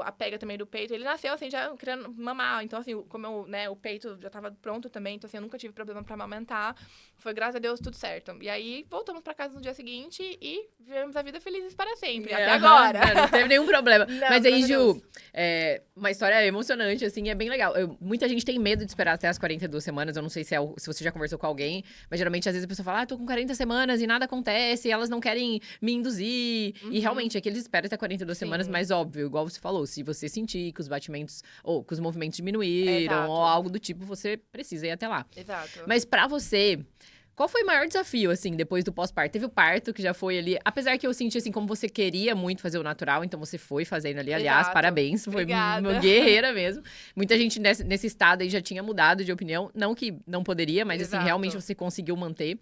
A pega também do peito. Ele nasceu assim, já querendo mamar. Então, assim, como o peito já tava pronto também. Então, assim, eu nunca tive problema pra amamentar. Foi, graças a Deus, tudo certo. E aí, voltamos pra casa no dia seguinte e vivemos a vida felizes para sempre. Até agora. Não teve nenhum problema. Não, Mas aí, graças a Ju, Deus. uma história emocionante, assim, é bem legal. Muita gente tem medo de esperar até as 42 semanas. Eu não sei se você já conversou com alguém, mas geralmente, às vezes, a pessoa fala, tô com 40 semanas e nada acontece, e elas não querem me induzir. E realmente, é que eles esperam até 42 semanas, Sim. mas óbvio, igual você falou, se você sentir que os batimentos, ou que os movimentos diminuíram, Exato. ou algo do tipo, você precisa ir até lá. Exato. Mas pra você, qual foi o maior desafio, assim, depois do pós-parto? Teve o parto, que já foi ali. Apesar que eu senti, assim, como você queria muito fazer o natural, então você foi fazendo ali. Aliás, Exato. parabéns, foi uma Obrigada. guerreira mesmo. Muita gente nesse estado aí já tinha mudado de opinião. Não que não poderia, mas, assim, Exato. realmente você conseguiu manter.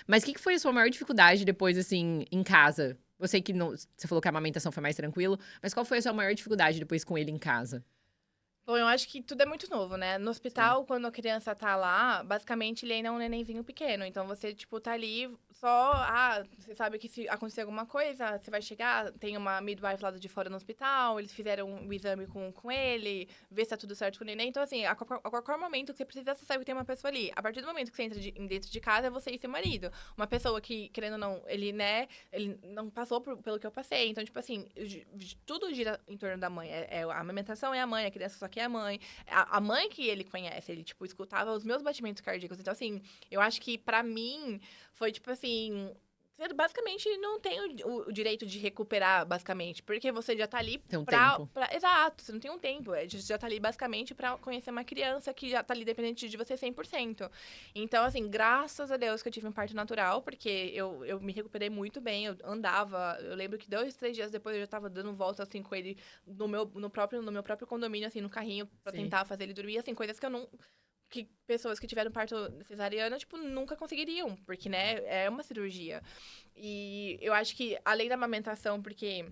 Mas o que foi a sua maior dificuldade depois, assim, em casa? Eu sei que você falou que a amamentação foi mais tranquilo, mas qual foi a sua maior dificuldade depois com ele em casa? Bom, eu acho que tudo é muito novo, né? No hospital, quando a criança tá lá, basicamente ele ainda é um nenenzinho pequeno. Então você, tipo, tá ali só. Você sabe que se acontecer alguma coisa, você vai chegar, tem uma midwife lá de fora no hospital, eles fizeram o exame com ele, ver se tá tudo certo com o neném. Então, assim, a qualquer momento que você precisa, você sabe que tem uma pessoa ali. A partir do momento que você entra dentro de casa, é você e seu marido. Uma pessoa que, querendo ou não, ele não passou pelo que eu passei. Então, tipo assim, tudo gira em torno da mãe. A amamentação é a mãe, a criança só quer a mãe. A mãe que ele conhece, ele, tipo, escutava os meus batimentos cardíacos. Então, assim, eu acho que pra mim foi, tipo assim, você basicamente não tem o direito de recuperar, basicamente. Porque você já tá ali Tem um tempo. Exato, você não tem um tempo. Você já tá ali, basicamente, pra conhecer uma criança que já tá ali dependente de você 100%. Então, assim, graças a Deus que eu tive um parto natural, porque eu me recuperei muito bem. Eu andava, eu lembro que 2, 3 dias depois eu já tava dando volta, assim, com ele no meu próprio condomínio, assim, no carrinho, pra Sim. tentar fazer ele dormir. Assim, coisas que eu não... Que pessoas que tiveram parto cesariana, tipo, nunca conseguiriam, porque, né, é uma cirurgia. E eu acho que, além da amamentação, porque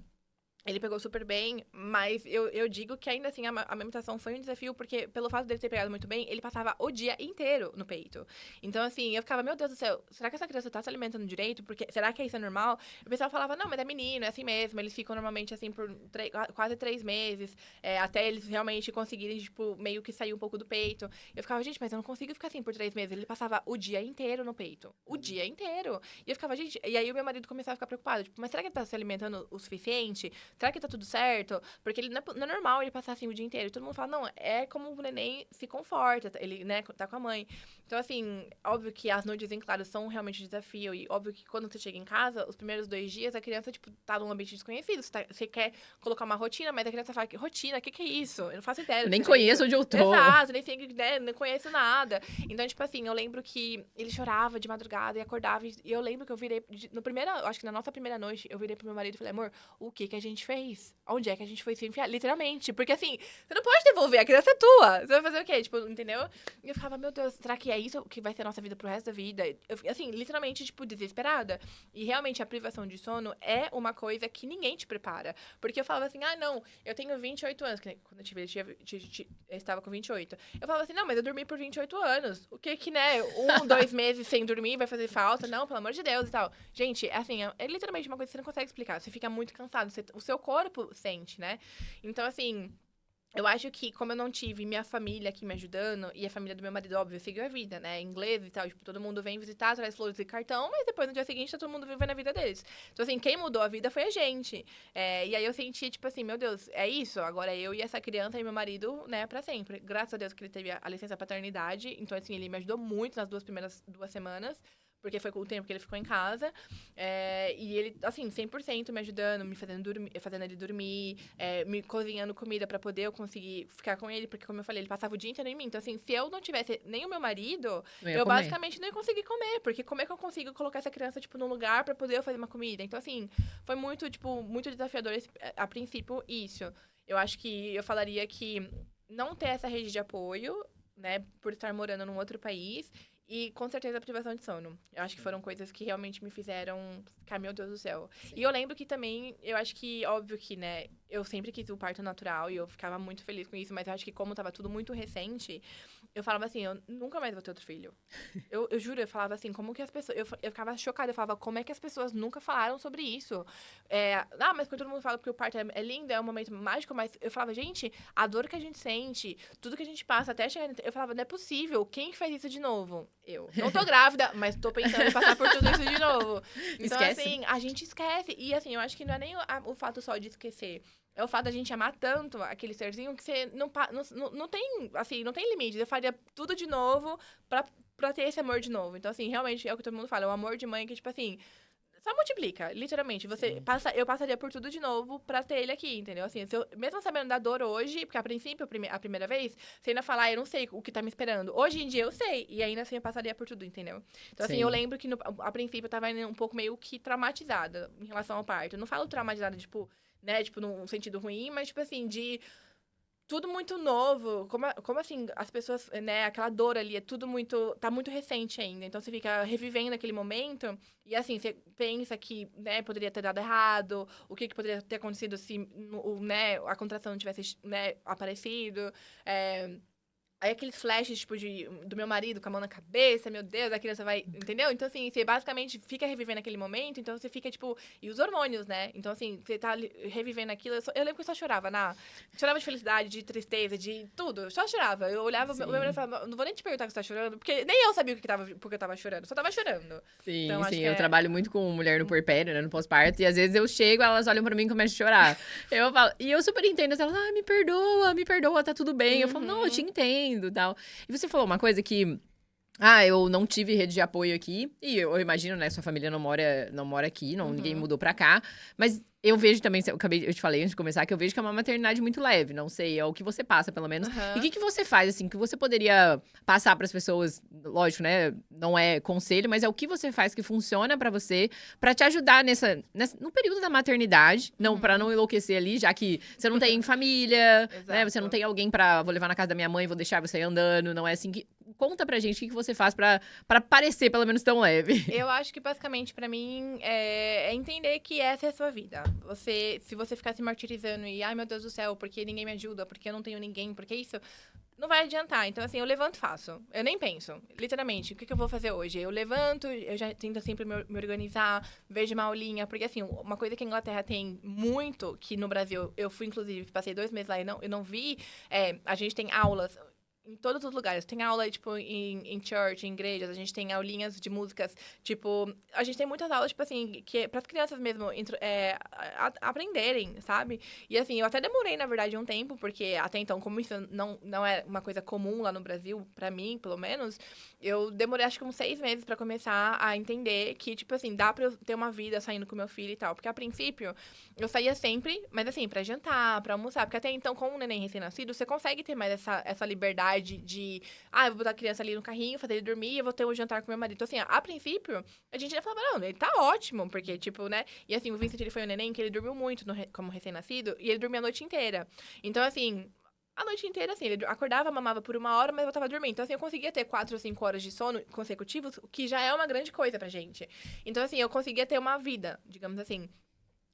ele pegou super bem, mas eu digo que ainda assim a amamentação foi um desafio, porque pelo fato dele ter pegado muito bem, ele passava o dia inteiro no peito. Então, assim, eu ficava, meu Deus do céu, será que essa criança tá se alimentando direito? Porque, será que isso é normal? O pessoal falava, não, mas é menino, é assim mesmo, eles ficam normalmente assim por quase 3 meses, até eles realmente conseguirem, tipo, meio que sair um pouco do peito. Eu ficava, gente, mas eu não consigo ficar assim por 3 meses. Ele passava o dia inteiro no peito. O dia inteiro. E eu ficava, gente, e aí o meu marido começava a ficar preocupado, tipo, mas será que ele tá se alimentando o suficiente? Será que tá tudo certo? Porque ele não é normal ele passar assim o dia inteiro. E todo mundo fala, não, é como o neném se conforta, ele, né, tá com a mãe. Então, assim, óbvio que as noites em claro são realmente um desafio. E óbvio que quando você chega em casa, os primeiros 2 dias, a criança, tipo, tá num ambiente desconhecido. Você quer colocar uma rotina, mas a criança fala, rotina, o que é isso? Eu não faço ideia. Eu nem conheço onde eu tô. Exato, nem sei, né, não conheço nada. Então, tipo assim, eu lembro que ele chorava de madrugada e acordava. E eu lembro que eu virei, acho que na nossa primeira noite, eu virei pro meu marido e falei, amor, o que a gente fez? Onde é que a gente foi se enfiar? Literalmente. Porque assim, você não pode devolver, a criança é tua. Você vai fazer o quê? Tipo, entendeu? E eu ficava, meu Deus, será que é isso que vai ser a nossa vida pro resto da vida? Eu, assim, literalmente, tipo, desesperada. E realmente a privação de sono é uma coisa que ninguém te prepara. Porque eu falava assim, não, eu tenho 28 anos. Quando eu tive ele, eu estava com 28. Eu falava assim, não, mas eu dormi por 28 anos. O que, né, 1, 2 meses sem dormir vai fazer falta? Não, pelo amor de Deus e tal. Gente, assim, é literalmente uma coisa que você não consegue explicar. Você fica muito cansado. O seu corpo sente, né? Então, assim, eu acho que, como eu não tive minha família aqui me ajudando, e a família do meu marido, óbvio, seguiu a vida, né? Em inglês e tal, tipo, todo mundo vem visitar, traz flores e cartão, mas depois no dia seguinte tá todo mundo vivendo a vida deles. Então, assim, quem mudou a vida foi a gente. E aí eu senti, tipo assim, meu Deus, é isso, agora eu e essa criança e meu marido, né, pra sempre. Graças a Deus que ele teve a licença paternidade, então, assim, ele me ajudou muito nas primeiras 2 semanas. porque foi com o tempo que ele ficou em casa. E ele, assim, 100% me ajudando, me fazendo dormir, fazendo ele dormir, me cozinhando comida pra poder eu conseguir ficar com ele, porque, como eu falei, ele passava o dia inteiro em mim. Então, assim, se eu não tivesse nem o meu marido, Não ia eu comer. basicamente não ia conseguir comer, porque como é que eu consigo colocar essa criança, tipo, num lugar pra poder eu fazer uma comida? Então, assim, foi muito, tipo, muito desafiador a princípio isso. Eu acho que eu falaria que não ter essa rede de apoio, né, por estar morando num outro país, e com certeza a privação de sono. Eu acho que foram coisas que realmente me fizeram ficar, meu Deus do céu. Sim. E eu lembro que também, eu acho que, óbvio que, né, eu sempre quis o parto natural e eu ficava muito feliz com isso, mas eu acho que como tava tudo muito recente, eu falava assim, eu nunca mais vou ter outro filho. Eu juro, eu falava assim, como que as pessoas... Eu ficava chocada, eu falava, como é que as pessoas nunca falaram sobre isso? Mas quando todo mundo fala que o parto é lindo, é um momento mágico, mas eu falava, gente, a dor que a gente sente, tudo que a gente passa até chegar... Eu falava, não é possível, quem que faz isso de novo? Eu. Não tô grávida, mas tô pensando em passar por tudo isso de novo. Então, Esquece. assim, a gente esquece. E, assim, eu acho que não é nem o fato só de esquecer. É o fato da gente amar tanto aquele serzinho que você não tem, assim, não tem limite. Eu faria tudo de novo pra ter esse amor de novo. Então, assim, realmente é o que todo mundo fala. É o amor de mãe que, tipo assim, só multiplica, literalmente. Sim. Eu passaria por tudo de novo pra ter ele aqui, entendeu? Assim, mesmo sabendo da dor hoje, porque a princípio, a primeira vez, você ainda fala, eu não sei o que tá me esperando. Hoje em dia eu sei, e ainda assim eu passaria por tudo, entendeu? Então, assim, eu Sim. lembro que a princípio eu tava um pouco meio que traumatizada em relação ao parto. Eu não falo traumatizada, tipo, né, tipo, num sentido ruim, mas, tipo assim, de tudo muito novo. Como assim, as pessoas, né, aquela dor ali, é tudo muito, tá muito recente ainda. Então, você fica revivendo aquele momento e, assim, você pensa que, né, poderia ter dado errado, o que poderia ter acontecido se, né, a contração não tivesse, né, aparecido. Aí aqueles flashes, tipo, do meu marido com a mão na cabeça, meu Deus, a criança vai. Entendeu? Então, assim, você basicamente fica revivendo aquele momento, então você fica, tipo. E os hormônios, né? Então, assim, você tá revivendo aquilo. Eu lembro que eu só chorava, chorava de felicidade, de tristeza, de tudo. Eu só chorava. Eu olhava, meu marido Sim. falava, não vou nem te perguntar que você tá chorando, porque nem eu sabia porque eu tava chorando. Só tava chorando. Sim, Então, acho sim, que eu é. trabalho muito com mulher no puerpério, né, no pós-parto, e às vezes eu chego, elas olham pra mim e começam a chorar. Eu falo, e eu super entendo, elas, me perdoa, tá tudo bem. Eu falo, não, eu te Uhum. entendo, tal. E você falou uma coisa que, eu não tive rede de apoio aqui, e eu imagino, né, sua família não mora aqui, não, ninguém Uhum. mudou pra cá, mas eu vejo também, eu te falei antes de começar, que eu vejo que é uma maternidade muito leve, não sei, é o que você passa, pelo menos. E o Aham. que você faz, assim, que você poderia passar pras pessoas, lógico, né, não é conselho, mas é o que você faz que funciona pra você, pra te ajudar no período da maternidade, não, pra não Uhum. enlouquecer ali, já que você não tem família, né, você não Exato. tem alguém pra, vou levar na casa da minha mãe, vou deixar você andando, não é assim que... Conta pra gente o que você faz pra parecer, pelo menos, tão leve. Eu acho que basicamente pra mim é entender que essa é a sua vida. Se você ficar se martirizando e, ai meu Deus do céu, porque ninguém me ajuda, porque eu não tenho ninguém, porque isso, não vai adiantar. Então, assim, eu levanto e faço. Eu nem penso. Literalmente, o que eu vou fazer hoje? Eu levanto, eu já tento sempre me organizar, vejo uma aulinha, porque assim, uma coisa que a Inglaterra tem muito, que no Brasil eu fui, inclusive, passei 2 meses lá e não vi, a gente tem aulas. Em todos os lugares. Tem aula, tipo, em church, em igrejas. A gente tem aulinhas de músicas. Tipo, a gente tem muitas aulas, tipo assim, que é para as crianças mesmo aprenderem, sabe? E assim, eu até demorei, na verdade, um tempo, porque até então, como isso não é uma coisa comum lá no Brasil, pra mim, pelo menos, eu demorei acho que uns 6 meses pra começar a entender que, tipo assim, dá pra eu ter uma vida saindo com meu filho e tal. Porque a princípio, eu saía sempre, mas assim, pra jantar, pra almoçar. Porque até então, com um neném recém-nascido, você consegue ter mais essa liberdade de, eu vou botar a criança ali no carrinho, fazer ele dormir e eu vou ter um jantar com meu marido. Então, assim, a princípio, a gente já falava, não, ele tá ótimo, porque, tipo, né? E assim, o Vincent, ele foi um neném que ele dormiu muito como recém-nascido e ele dormia a noite inteira. Então, assim, a noite inteira, assim, ele acordava, mamava por 1 hora, mas voltava a dormir. Então, assim, eu conseguia ter 4 ou 5 horas de sono consecutivos, o que já é uma grande coisa pra gente. Então, assim, eu conseguia ter uma vida, digamos assim.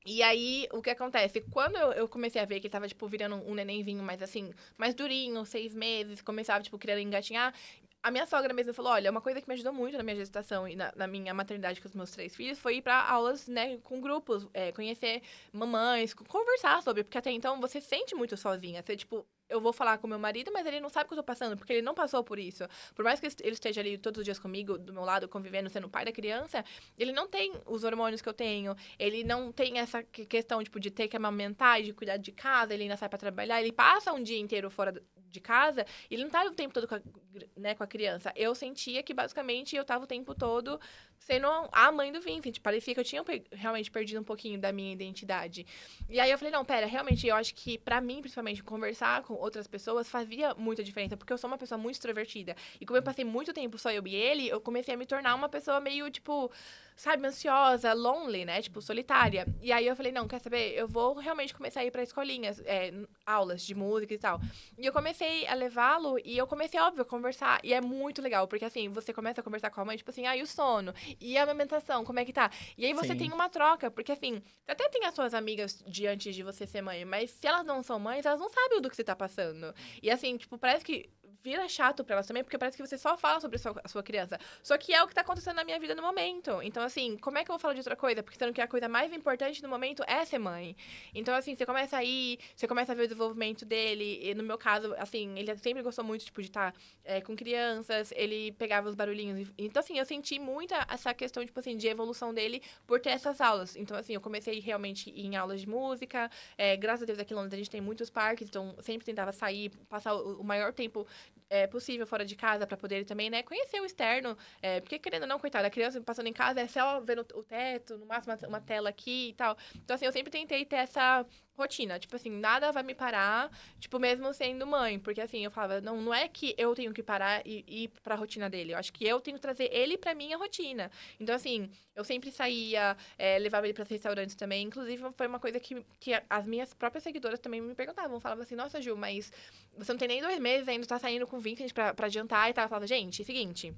E aí, o que acontece? Quando eu comecei a ver que ele tava, tipo, virando um nenenzinho mais, assim, mais durinho, 6 meses, começava, tipo, querendo engatinhar, a minha sogra mesmo falou, olha, uma coisa que me ajudou muito na minha gestação e na minha maternidade com os meus 3 filhos foi ir pra aulas, né, com grupos, conhecer mamães, conversar sobre, porque até então você se sente muito sozinha, você, tipo, eu vou falar com meu marido, mas ele não sabe o que eu tô passando, porque ele não passou por isso. Por mais que ele esteja ali todos os dias comigo, do meu lado, convivendo, sendo pai da criança, ele não tem os hormônios que eu tenho, ele não tem essa questão, tipo, de ter que amamentar, de cuidar de casa, ele ainda sai pra trabalhar, ele passa um dia inteiro fora de casa, e ele não tá o tempo todo com a criança. Eu sentia que, basicamente, eu tava o tempo todo sendo a mãe do Vincent. Parecia que eu tinha realmente perdido um pouquinho da minha identidade. E aí eu falei, não, pera, realmente, eu acho que pra mim, principalmente, conversar com outras pessoas fazia muita diferença, porque eu sou uma pessoa muito extrovertida. E como eu passei muito tempo só eu e ele, eu comecei a me tornar uma pessoa meio, tipo, sabe, ansiosa, lonely, né? Tipo, solitária. E aí eu falei, não, quer saber? Eu vou realmente começar a ir pra escolinhas, aulas de música e tal. E eu comecei a levá-lo e eu comecei, óbvio, a conversar. E é muito legal, porque assim, você começa a conversar com a mãe, tipo assim, e o sono? E a amamentação, como é que tá? E aí você tem uma troca, porque assim, você até tem as suas amigas de antes de você ser mãe, mas se elas não são mães, elas não sabem do que você tá passando. E assim, tipo, parece que vira chato pra elas também, porque parece que você só fala sobre a sua criança. Só que é o que tá acontecendo na minha vida no momento. Então, assim, como é que eu vou falar de outra coisa? Porque sendo que a coisa mais importante no momento é ser mãe. Então, assim, você começa a ir, você começa a ver o desenvolvimento dele. E no meu caso, assim, ele sempre gostou muito, tipo, de estar com crianças, ele pegava os barulhinhos. Então, assim, eu senti muito essa questão, tipo assim, de evolução dele por ter essas aulas. Então, assim, eu comecei realmente em aulas de música. Graças a Deus, aqui em Londres a gente tem muitos parques, então sempre tentava sair, passar o maior tempo possível fora de casa pra poder também, né, conhecer o externo. Porque, querendo ou não, coitada, a criança passando em casa é só vendo o teto, no máximo uma tela aqui e tal. Então, assim, eu sempre tentei ter essa rotina. Tipo assim, nada vai me parar, tipo, mesmo sendo mãe. Porque, assim, eu falava, não é que eu tenho que parar e ir pra rotina dele. Eu acho que eu tenho que trazer ele pra minha rotina. Então, assim, eu sempre saía, levava ele pra restaurantes também. Inclusive, foi uma coisa que as minhas próprias seguidoras também me perguntavam. Falavam assim, nossa, Ju, mas você não tem nem 2 meses ainda, tá saindo com o Vincent pra jantar e tal. Eu falava, gente, seguinte,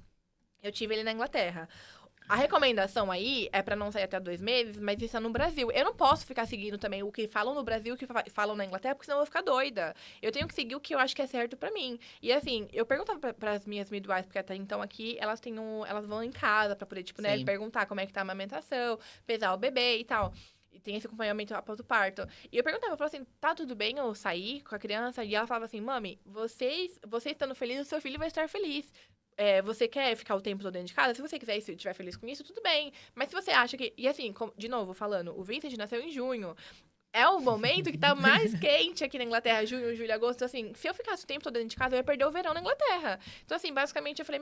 eu tive ele na Inglaterra. A recomendação aí é pra não sair até 2 meses, mas isso é no Brasil. Eu não posso ficar seguindo também o que falam no Brasil e o que falam na Inglaterra, porque senão eu vou ficar doida. Eu tenho que seguir o que eu acho que é certo pra mim. E assim, eu perguntava pras minhas midwives, porque até então aqui elas elas vão em casa pra poder, tipo, né, perguntar como é que tá a amamentação, pesar o bebê e tal. E tem esse acompanhamento após o parto. E eu perguntava, eu falava assim, tá tudo bem eu sair com a criança? E ela falava assim, mami, você estando feliz, o seu filho vai estar feliz. Você quer ficar o tempo todo dentro de casa? Se você quiser e se estiver feliz com isso, tudo bem. Mas se você acha que... E assim, de novo, falando, o Vincent nasceu em junho. É o momento que tá mais quente aqui na Inglaterra, junho, julho, agosto. Então, assim, se eu ficasse o tempo todo dentro de casa, eu ia perder o verão na Inglaterra. Então, assim, basicamente, eu falei,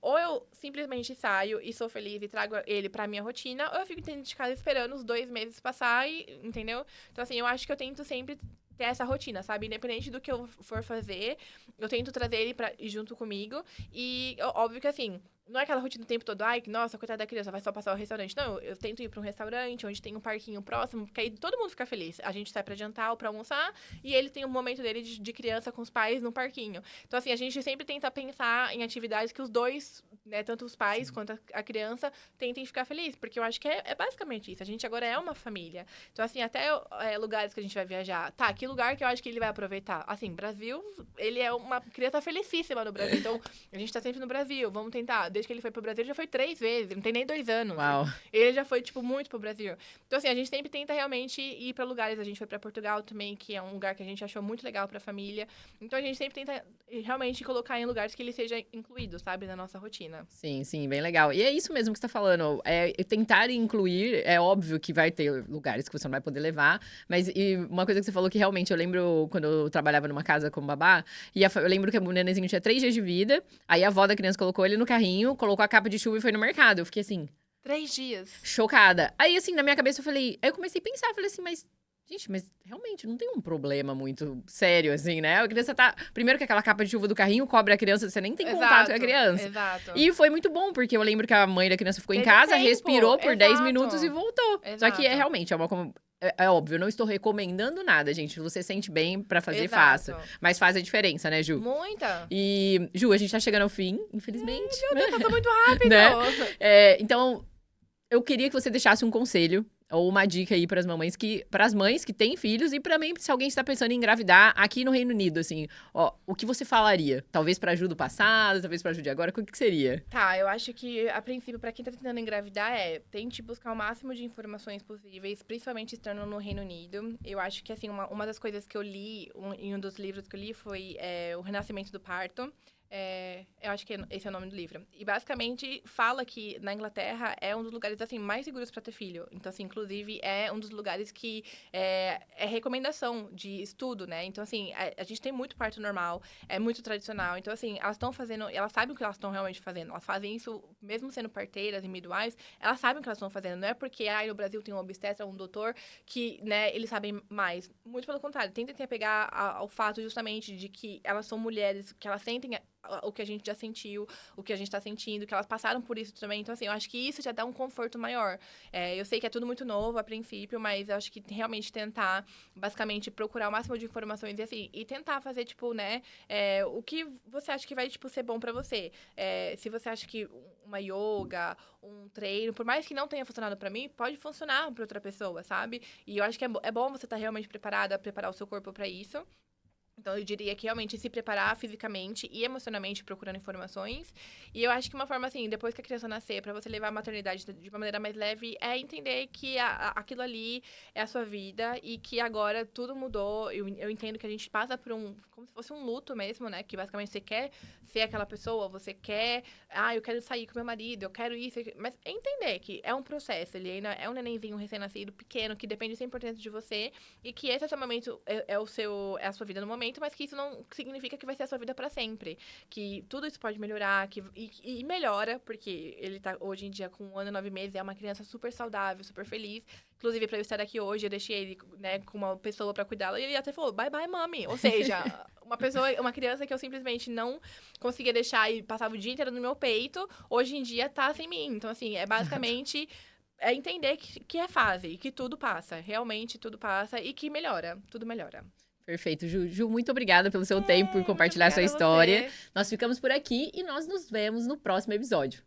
ou eu simplesmente saio e sou feliz e trago ele pra minha rotina, ou eu fico dentro de casa esperando os 2 meses passar, entendeu? Então, assim, eu acho que eu tento sempre ter essa rotina, sabe? Independente do que eu for fazer, eu tento trazer ele pra ir junto comigo. E, óbvio que, assim, não é aquela rotina o tempo todo, ai, nossa, coitada da criança, vai só passar o restaurante. Não, eu tento ir pra um restaurante onde tem um parquinho próximo, porque aí todo mundo fica feliz. A gente sai pra jantar ou pra almoçar, e ele tem um momento dele de criança com os pais no parquinho. Então, assim, a gente sempre tenta pensar em atividades que os dois, né, tanto os pais quanto a criança, tentem ficar felizes, porque eu acho que é basicamente isso. A gente agora é uma família. Então, assim, até lugares que a gente vai viajar, tá, que lugar que eu acho que ele vai aproveitar? Assim, Brasil, ele é uma criança felicíssima no Brasil. Então, a gente tá sempre no Brasil, vamos tentar. Desde que ele foi pro Brasil, ele já foi 3 vezes. Ele não tem nem 2 anos. Uau. Ele já foi, tipo, muito pro Brasil. Então, assim, a gente sempre tenta realmente ir pra lugares. A gente foi pra Portugal também, que é um lugar que a gente achou muito legal pra família. Então, a gente sempre tenta realmente colocar em lugares que ele seja incluído, sabe? Na nossa rotina. Sim, sim, bem legal. E é isso mesmo que você tá falando. Tentar incluir, é óbvio que vai ter lugares que você não vai poder levar. Mas uma coisa que você falou que realmente, eu lembro quando eu trabalhava numa casa com babá, eu lembro que o nenenzinho tinha 3 dias de vida, aí a avó da criança colocou ele no carrinho, colocou a capa de chuva e foi no mercado. Eu fiquei assim... 3 dias. Chocada. Aí, assim, na minha cabeça eu falei... Aí eu comecei a pensar, falei assim, mas... Gente, mas realmente não tem um problema muito sério, assim, né? A criança tá... Primeiro que aquela capa de chuva do carrinho cobre a criança, você nem tem contato com a criança. Exato. E foi muito bom, porque eu lembro que a mãe da criança ficou em casa, respirou por 10 minutos e voltou. Só que realmente, é óbvio, eu não estou recomendando nada, gente. Você sente bem pra fazer, faça. Mas faz a diferença, né, Ju? Muita. E, Ju, a gente tá chegando ao fim, infelizmente. Meu Deus, passou muito rápido. Né? Então, eu queria que você deixasse um conselho, Ou uma dica aí pras mães que têm filhos e pra mim, se alguém está pensando em engravidar aqui no Reino Unido, assim, ó, o que você falaria? Talvez pra ajuda do passado, talvez pra ajuda de agora, o que seria? Tá, eu acho que, a princípio, pra quem tá tentando engravidar, tente buscar o máximo de informações possíveis, principalmente estando no Reino Unido. Eu acho que, assim, uma das coisas que eu li, em um dos livros que eu li, foi O Renascimento do Parto. Eu acho que esse é o nome do livro. E, basicamente, fala que na Inglaterra é um dos lugares, assim, mais seguros pra ter filho. Então, assim, inclusive, é um dos lugares que é recomendação de estudo, né? Então, assim, a gente tem muito parto normal, é muito tradicional. Então, assim, elas estão fazendo, elas sabem o que elas estão realmente fazendo. Elas fazem isso, mesmo sendo parteiras e midwives, elas sabem o que elas estão fazendo. Não é porque, no Brasil tem um obstetra, um doutor, que, né, eles sabem mais. Muito pelo contrário, tentem se apegar ao fato justamente de que elas são mulheres, que elas sentem o que a gente já sentiu, o que a gente tá sentindo, que elas passaram por isso também. Então, assim, eu acho que isso já dá um conforto maior. Eu sei que é tudo muito novo a princípio, mas eu acho que realmente tentar, basicamente, procurar o máximo de informações e, assim, e tentar fazer, tipo, né, o que você acha que vai, tipo, ser bom pra você. Se você acha que uma yoga, um treino, por mais que não tenha funcionado pra mim, pode funcionar pra outra pessoa, sabe? E eu acho que é bom você estar realmente preparada, preparar o seu corpo pra isso. Então, eu diria que realmente se preparar fisicamente e emocionalmente procurando informações. E eu acho que uma forma, assim, depois que a criança nascer, pra você levar a maternidade de uma maneira mais leve, é entender que aquilo ali é a sua vida e que agora tudo mudou. Eu entendo que a gente passa por como se fosse um luto mesmo, né? Que basicamente você quer ser aquela pessoa, você quer, eu quero sair com meu marido, eu quero isso. Mas é entender que é um processo, ele ainda é um nenenzinho recém-nascido, pequeno, que depende 100% de você e que esse é o seu momento, é a sua vida no momento, mas que isso não significa que vai ser a sua vida pra sempre. Que tudo isso pode melhorar, e melhora, porque ele tá hoje em dia com 1 ano e 9 meses, é uma criança super saudável, super feliz. Inclusive, pra eu estar aqui hoje, eu deixei ele, né, com uma pessoa pra cuidá-lo, e ele até falou, bye bye, mami. Ou seja, uma criança que eu simplesmente não conseguia deixar e passava o dia inteiro no meu peito, hoje em dia tá sem mim. Então, assim, é basicamente entender que é fase, e que tudo passa. Realmente tudo passa e que melhora. Tudo melhora. Perfeito, Ju. Ju, muito obrigada pelo seu tempo, por Muito compartilhar sua obrigada a história. você. Nós ficamos por aqui e nós nos vemos no próximo episódio.